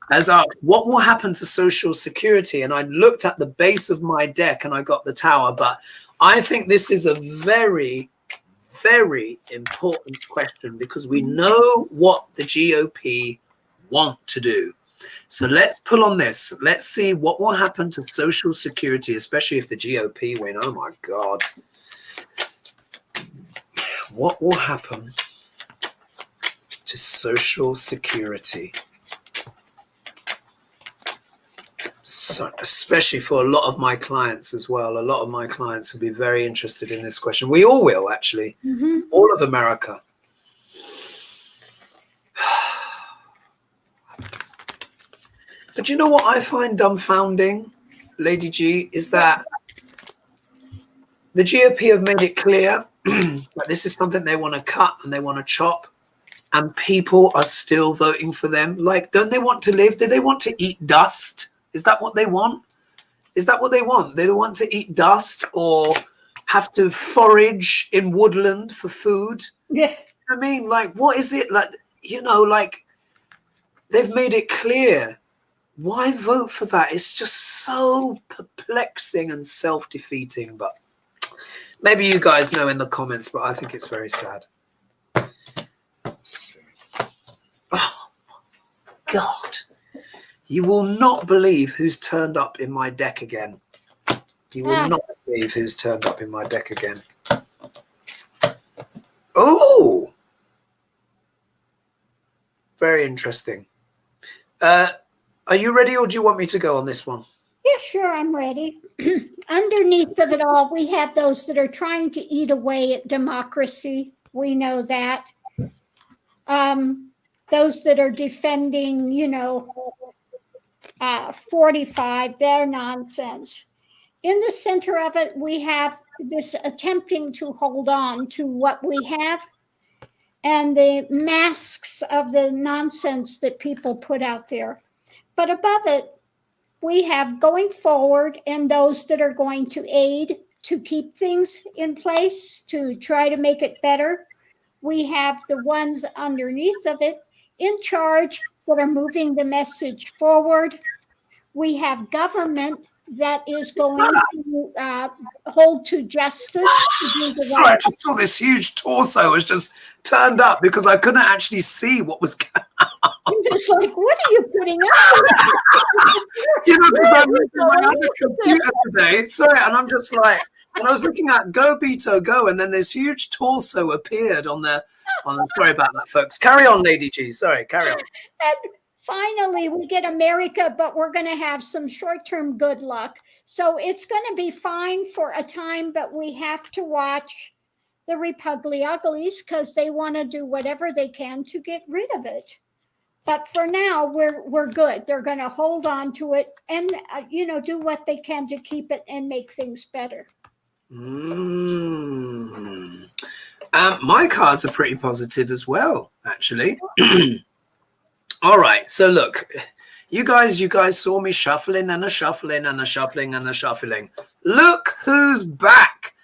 has asked, what will happen to Social Security? And I looked at the base of my deck and I got the Tower, but I think this is a very, very important question because we know what the GOP want to do. So let's pull on this. Let's see what will happen to Social Security, especially if the GOP win. Oh my God. What will happen to Social Security? So, especially for a lot of my clients as well. A lot of my clients will be very interested in this question. We all will, actually. Mm-hmm. All of America. But you know what I find dumbfounding, Lady G, is that the GOP have made it clear that this is something they want to cut and they want to chop, and people are still voting for them. Like, don't they want to live? Do they want to eat dust? Is that what they want? Is that what they want? They don't want to eat dust or have to forage in woodland for food. Yeah. I mean, like, what is it? Like, you know, like, they've made it clear. Why vote for that? It's just so perplexing and self-defeating. But maybe you guys know in the comments, but I think it's very sad. Oh, God. You will not believe who's turned up in my deck again. You will not believe who's turned up in my deck again. Oh! Very interesting. Are you ready, or do you want me to go on this one? Yeah, sure, I'm ready. Underneath of it all, we have those that are trying to eat away at democracy. We know that. Those that are defending, 45, they're nonsense. In the center of it, we have this attempting to hold on to what we have and the masks of the nonsense that people put out there. But above it, we have going forward and those that are going to aid to keep things in place, to try to make it better. We have the ones underneath of it in charge that are moving the message forward. We have government that is going to hold to justice. Sorry, I just saw this huge torso was just turned up because I couldn't actually see what was going on. I'm just like, what are you putting up? Because I'm using my other computer today. Sorry, and I'm just like, and I was looking at Go Beto Go, and then this huge torso appeared on the. Sorry about that, folks. Carry on, Lady G. Sorry, carry on. And finally, we get America, but we're going to have some short-term good luck. So it's going to be fine for a time, but we have to watch the Republicans because they want to do whatever they can to get rid of it. But for now, we're good. They're going to hold on to it and, do what they can to keep it and make things better. My cards are pretty positive as well, actually. All right. So look, you guys saw me shuffling and a shuffling and a shuffling and a shuffling. Look who's back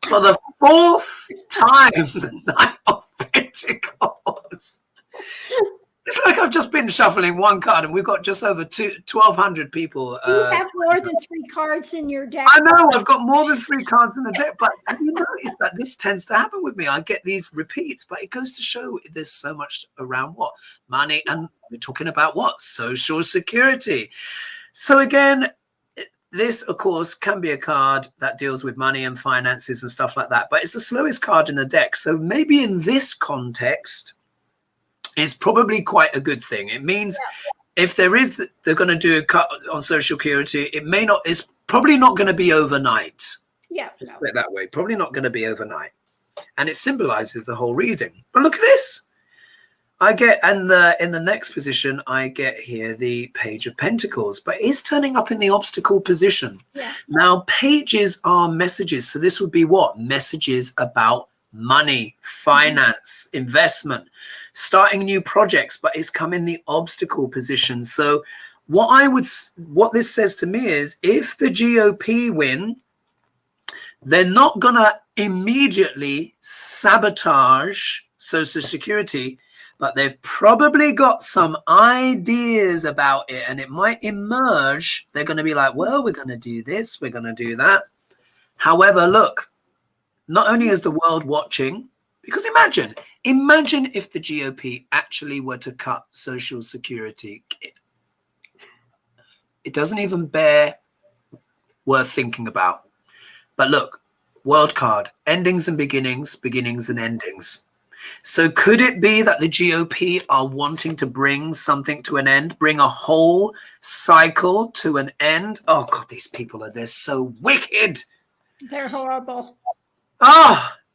for the fourth time, the Knight of Pentacles. It's like I've just been shuffling one card and we've got just over 1,200 people. You have more than 3 cards in your deck. I know, I've got more than 3 cards in the deck, but have you noticed that this tends to happen with me? I get these repeats, but it goes to show there's so much around what? Money, and we're talking about what? Social security. So again, this, of course, can be a card that deals with money and finances and stuff like that, but it's the slowest card in the deck. So maybe in this context, it's probably quite a good thing. It means if they're going to do a cut on Social Security, it's probably not going to be overnight. Yeah. Let's put it that way. Probably not going to be overnight. And it symbolizes the whole reading. But look at this. I get, and in the next position, I get here the Page of Pentacles, but it's turning up in the obstacle position. Yeah. Now, pages are messages. So this would be what? Messages about money, finance, investment, starting new projects, but it's come in the obstacle position. So what this says to me is if the GOP win, they're not going to immediately sabotage Social Security, but they've probably got some ideas about it and it might emerge. They're going to be like, well, we're going to do this, we're going to do that. However, look, not only is the world watching, because imagine if the GOP actually were to cut Social Security. It doesn't even bear worth thinking about. But look, world card, endings and beginnings, beginnings and endings. So could it be that the GOP are wanting to bring something to an end, bring a whole cycle to an end? Oh, God, these people they're so wicked. They're horrible.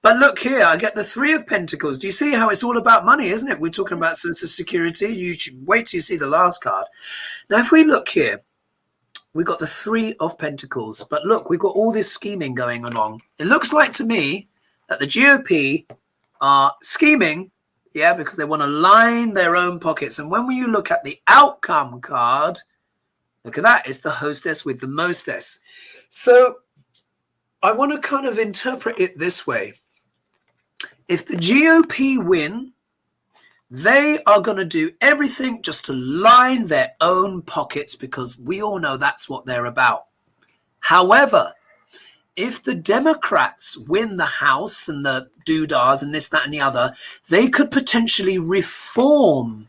But look here, I get the 3 of Pentacles. Do you see how it's all about money, isn't it? We're talking about Social Security. You should wait till you see the last card. Now, if we look here, we've got the 3 of Pentacles. But look, we've got all this scheming going along. It looks like to me that the GOP are scheming, because they want to line their own pockets. And when you look at the outcome card, look at that. It's the hostess with the mostess. So I want to kind of interpret it this way. If the GOP win, they are going to do everything just to line their own pockets because we all know that's what they're about. However, if the Democrats win the House and the doodahs and this, that, and the other, they could potentially reform.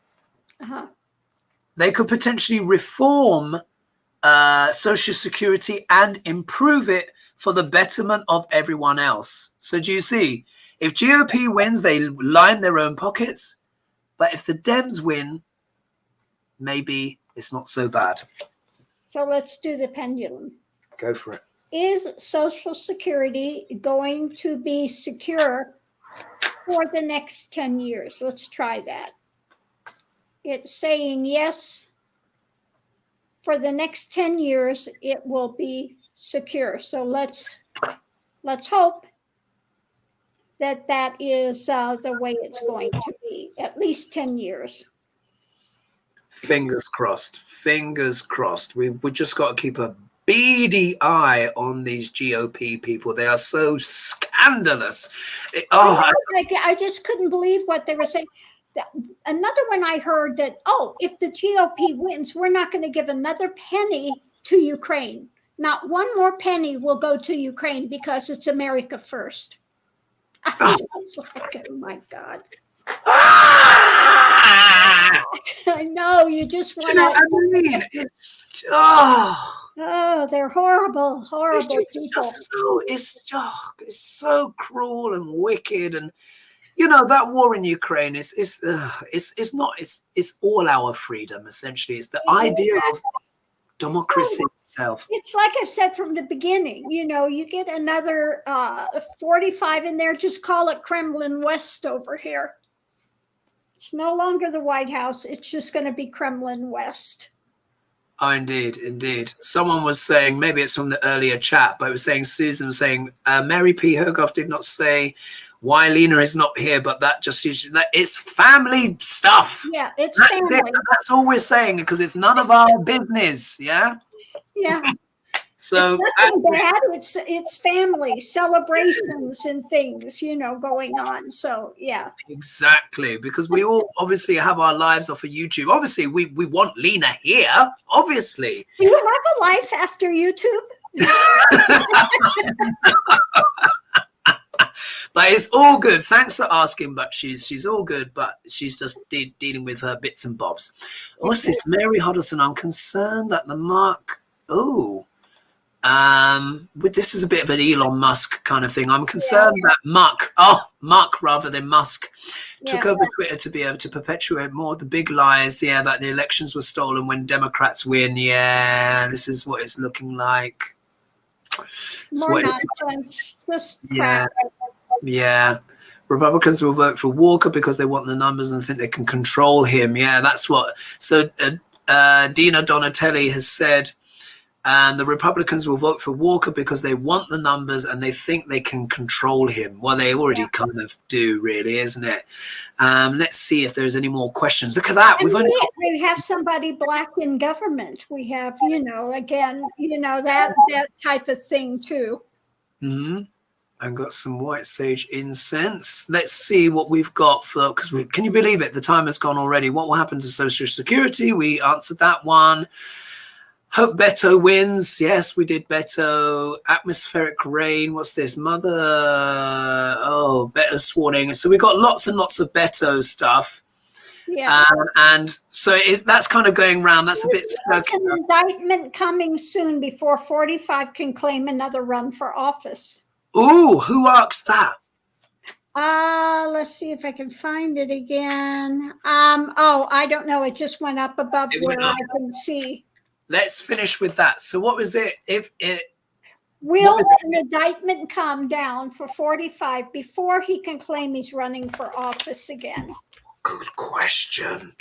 They could potentially reform Social Security and improve it for the betterment of everyone else. So do you see? If GOP wins, they line their own pockets. But if the Dems win, maybe it's not so bad. So let's do the pendulum. Go for it. Is Social Security going to be secure for the next 10 years? Let's try that. It's saying yes. For the next 10 years, it will be secure. So let's hope that is the way it's going to be, at least 10 years. Fingers crossed. Fingers crossed. We've just got to keep a beady eye on these GOP people. They are so scandalous. I just couldn't believe what they were saying. Another one I heard that, if the GOP wins, we're not going to give another penny to Ukraine. Not one more penny will go to Ukraine because it's America first. I was like, oh my God. I know, you just want to. You know what I mean? It's, they're horrible people. It's so cruel and wicked, and that war in Ukraine is all our freedom. Essentially, it's the idea of democracy itself. It's like I've said from the beginning. You get another 45 in there. Just call it Kremlin West over here. It's no longer the White House. It's just going to be Kremlin West. Oh, indeed. Someone was saying, maybe it's from the earlier chat, but it was saying, Susan was saying, Mary P. Hogarth did not say why Lena is not here, but that just it's family stuff. Yeah, it's that's family. That's all we're saying because it's none of our business. Yeah. Yeah. So nothing bad. It's family celebrations and things, going on. So yeah. Exactly, because we all obviously have our lives off of YouTube. Obviously, we want Lena here, obviously. Do you have a life after YouTube? But it's all good. Thanks for asking. But she's all good. But she's just dealing with her bits and bobs. What's this? Mary Huddleston. I'm concerned that the mark. Oh, but this is a bit of an Elon Musk kind of thing. I'm concerned that Musk rather than Musk took over Twitter to be able to perpetuate more of the big lies. Yeah, that the elections were stolen when Democrats win. Yeah, this is what it's looking like. More nonsense. Just yeah. Yeah. Republicans will vote for Walker because they want the numbers and think they can control him. Yeah, that's what. So Dina Donatelli has said, and the Republicans will vote for Walker because they want the numbers and they think they can control him. Well, they already kind of do, really, isn't it? Let's see if there's any more questions. Look at that. We have somebody black in government. We have, again, that type of thing too. Mm-hmm. I've got some white sage incense. Let's see what we've got for, because can you believe it? The time has gone already. What will happen to Social Security? We answered that one. Hope Beto wins. Yes, we did Beto. Atmospheric rain. What's this? Mother. Oh, Beto swarming. So we got lots and lots of Beto stuff. Yeah. And so that's kind of going round. That's a bit. There's an indictment coming soon before 45 can claim another run for office. Ooh, who asked that? Let's see if I can find it again. I don't know. It just went up above where I can see. Let's finish with that. So what was it? Will an indictment come down for 45 before he can claim he's running for office again? Good question.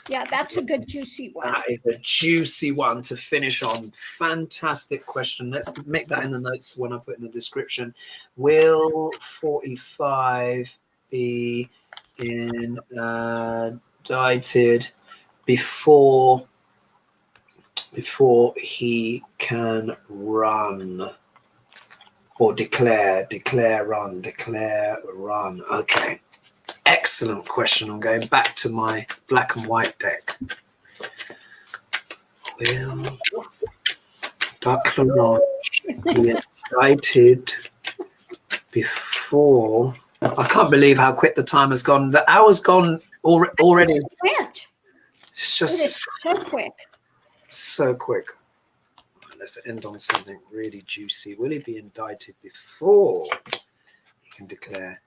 Yeah, that's a good juicy one. That is a juicy one to finish on. Fantastic question. Let's make that in the notes when I put in the description. Will 45 be indicted before he can run or declare run? Okay. Excellent question. I'm going back to my black and white deck. Will Duck Laurent be indicted before? I can't believe how quick the time has gone. The hour's gone already. It's just so quick. So quick. Let's end on something really juicy. Will he be indicted before he can declare?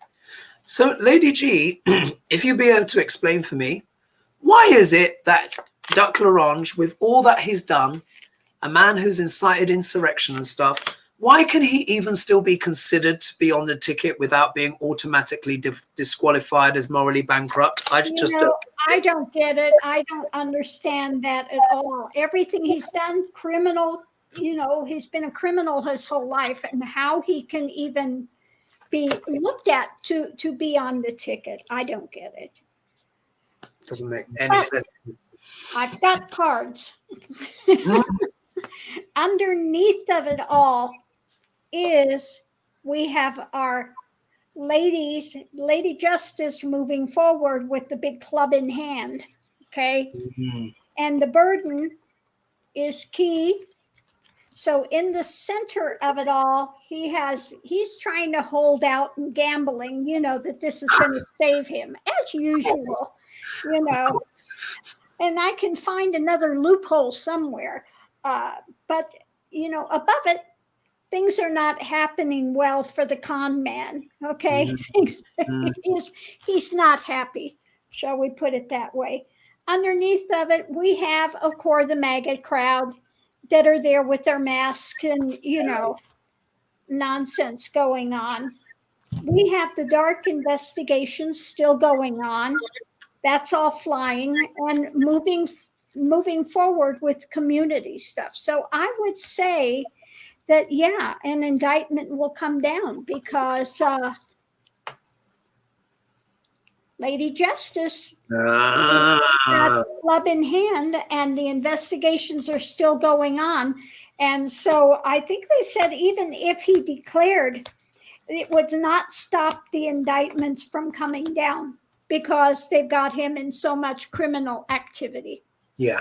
So, Lady G, if you'd be able to explain for me, why is it that Duck Laurent, with all that he's done, a man who's incited insurrection and stuff, why can he even still be considered to be on the ticket without being automatically disqualified as morally bankrupt? I don't get it. I don't understand that at all. Everything he's done, criminal, he's been a criminal his whole life, and how he can even be looked at to be on the ticket. I don't get it. Doesn't make any sense. I've got cards. Underneath of it all is we have our Lady Justice moving forward with the big club in hand. Okay. Mm-hmm. And the burden is key. So in the center of it all, he's trying to hold out and gambling, that this is going to save him as usual, and I can find another loophole somewhere. But, above it, things are not happening well for the con man. Okay. Mm-hmm. He's not happy. Shall we put it that way? Underneath of it, we have, of course, the MAGA crowd that are there with their masks and, nonsense going on. We have the dark investigations still going on. That's all flying and moving forward with community stuff. So I would say that, an indictment will come down because Lady Justice got the club in hand and the investigations are still going on. And so I think they said even if he declared, it would not stop the indictments from coming down because they've got him in so much criminal activity. Yeah.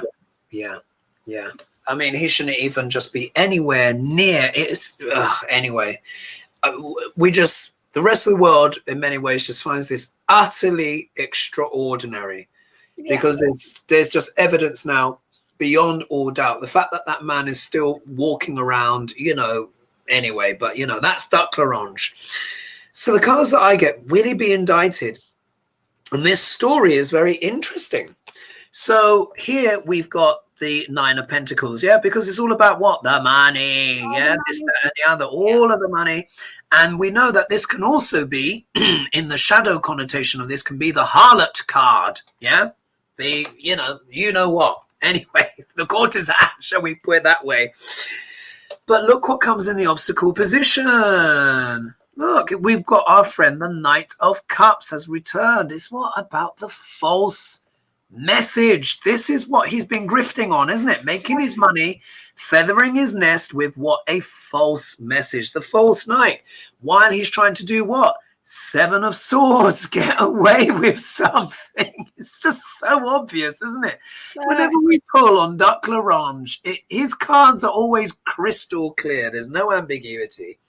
I mean, he shouldn't even just be anywhere near it. Anyway, the rest of the world in many ways just finds this utterly extraordinary, because there's just evidence now beyond all doubt. The fact that that man is still walking around, anyway, but that's Duck Larange. So the cards that I get, will he be indicted? And this story is very interesting. So here we've got the Nine of Pentacles, because it's all about what? The money, this, that, and the other, all of the money. And we know that this can also be, in the shadow connotation of this, can be the harlot card, the, you know what. Anyway, the courtesan, shall we put it that way. But look what comes in the obstacle position. Look, we've got our friend, the Knight of Cups, has returned. It's what about the false message? This is what he's been grifting on, isn't it? Making his money, feathering his nest with what? A false message. The false knight. While he's trying to do what? Seven of Swords. Get away with something. It's just so obvious, isn't it? Whenever we pull on Duck Larange, his cards are always crystal clear. There's no ambiguity.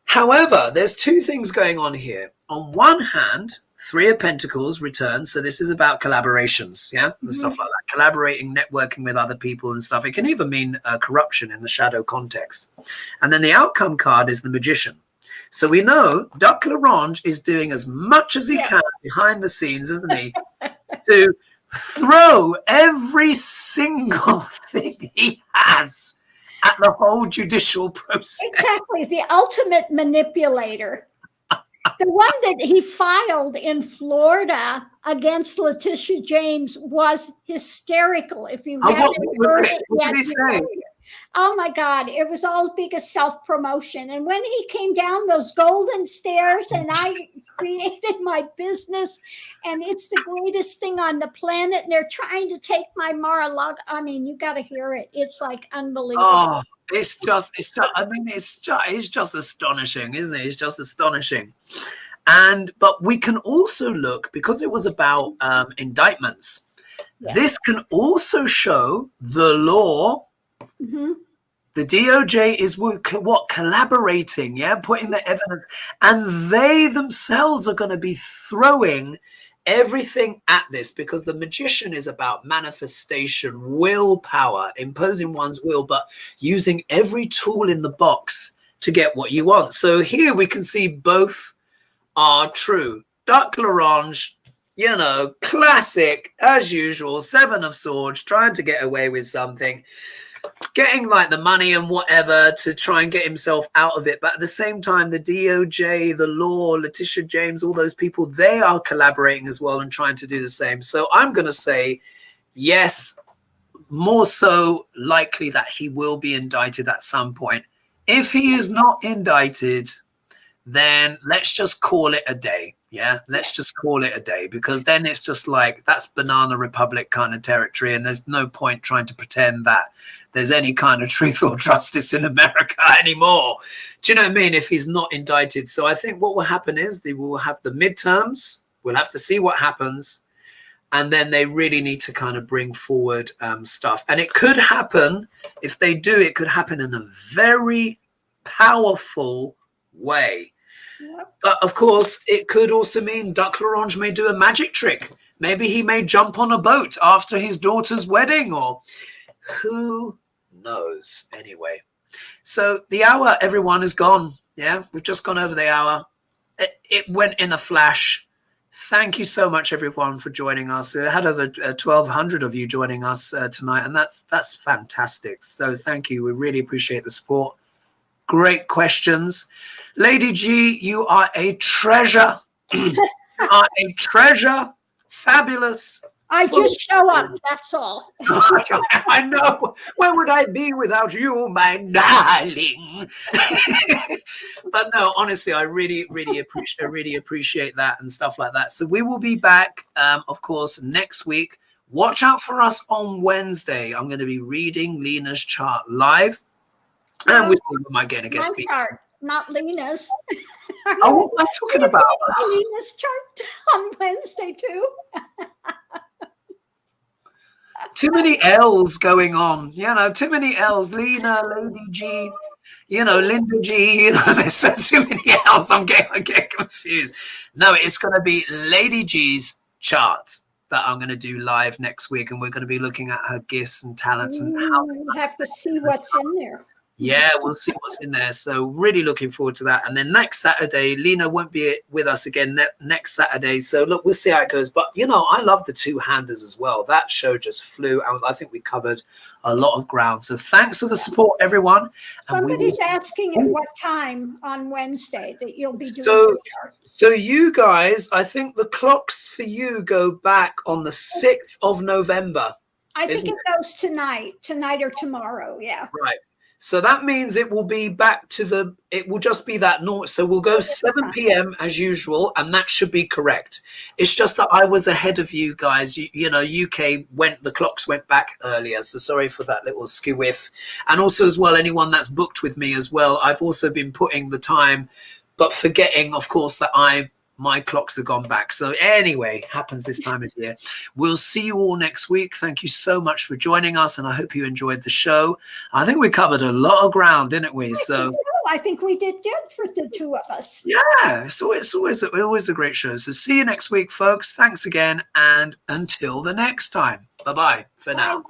However, there's two things going on here. On one hand, Three of Pentacles returns. So this is about collaborations, and stuff like that. Collaborating, networking with other people and stuff. It can even mean corruption in the shadow context. And then the outcome card is the Magician. So we know Duck Larange is doing as much as he can behind the scenes, isn't he? To throw every single thing he has at the whole judicial process. Exactly, the ultimate manipulator. The one that he filed in Florida against Letitia James was hysterical. If you haven't heard it what yet, did he say? Oh my God, it was all biggest self-promotion. And when he came down those golden stairs and I created my business and it's the greatest thing on the planet and they're trying to take my Mar-a-Lago. I mean, you got to hear it. It's like unbelievable. Oh, it's just astonishing, isn't it? It's just astonishing. But we can also look, because it was about indictments, this can also show the law. The DOJ is what? Collaborating, putting the evidence, and they themselves are going to be throwing everything at this, because the Magician is about manifestation, willpower, imposing one's will, but using every tool in the box to get what you want. So here we can see both are true. Duck Larange, classic as usual, Seven of Swords, trying to get away with something, getting like the money and whatever to try and get himself out of it. But at the same time, the DOJ, the law, Letitia James, all those people, they are collaborating as well and trying to do the same. So I'm going to say, yes, more so likely that he will be indicted at some point. If he is not indicted, then let's just call it a day. Let's just call it a day, because then it's just like, that's Banana Republic kind of territory, and there's no point trying to pretend that there's any kind of truth or justice in America anymore. Do you know what I mean? If he's not indicted. So I think what will happen is they will have the midterms. We'll have to see what happens. And then they really need to kind of bring forward stuff. And it could happen, if they do, it could happen in a very powerful way. But of course, it could also mean Duck Larange may do a magic trick. Maybe he may jump on a boat after his daughter's wedding, or who knows? Anyway, so the hour, everyone, is gone. We've just gone over the hour. It went in a flash. Thank you so much, everyone, for joining us. We had over 1,200 of you joining us tonight, and that's fantastic. So thank you. We really appreciate the support. Great questions. Lady G, you are a treasure. You are a treasure. Fabulous. I just show up, that's all. I know. Where would I be without you, my darling? But no, honestly, I really appreciate that and stuff like that. So we will be back, of course, next week Watch out for us on Wednesday. I'm going to be reading Lena's chart live. And we might get a guest speaker. Chart, not Lena's. Oh, what am I talking about? Lena's chart on Wednesday too. Too many L's going on, you know, too many L's. Lena, Lady G, you know, Linda G, you know, there's so too many L's. I'm getting confused. No, it's going to be Lady G's chart that I'm going to do live next week, and we're going to be looking at her gifts and talents and how we'll have to see what's in there. Yeah, we'll see what's in there. So really looking forward to that. And then next Saturday, Lena won't be with us again next Saturday. So look, we'll see how it goes. But, you know, I love the two-handers as well. That show just flew. I think we covered a lot of ground. So thanks for the support, everyone. And somebody's asking at what time on Wednesday that you'll be doing. So you guys, I think the clocks for you go back on the 6th of November. I think it goes tonight or tomorrow. Yeah. Right. So that means it will be back to it will just be that normal. So we'll go 7 p.m. as usual, and that should be correct. It's just that I was ahead of you guys. You know, UK the clocks went back earlier. So sorry for that little skew-whiff. And also as well, anyone that's booked with me as well, I've also been putting the time, but forgetting, of course, that my clocks have gone back. So anyway, happens this time of year. We'll see you all next week. Thank you so much for joining us, and I hope you enjoyed the show. I think we covered a lot of ground, didn't we? I think we did good for the two of us. Yeah, it's always a great show. So see you next week, folks. Thanks again, and until the next time. Bye-bye for now.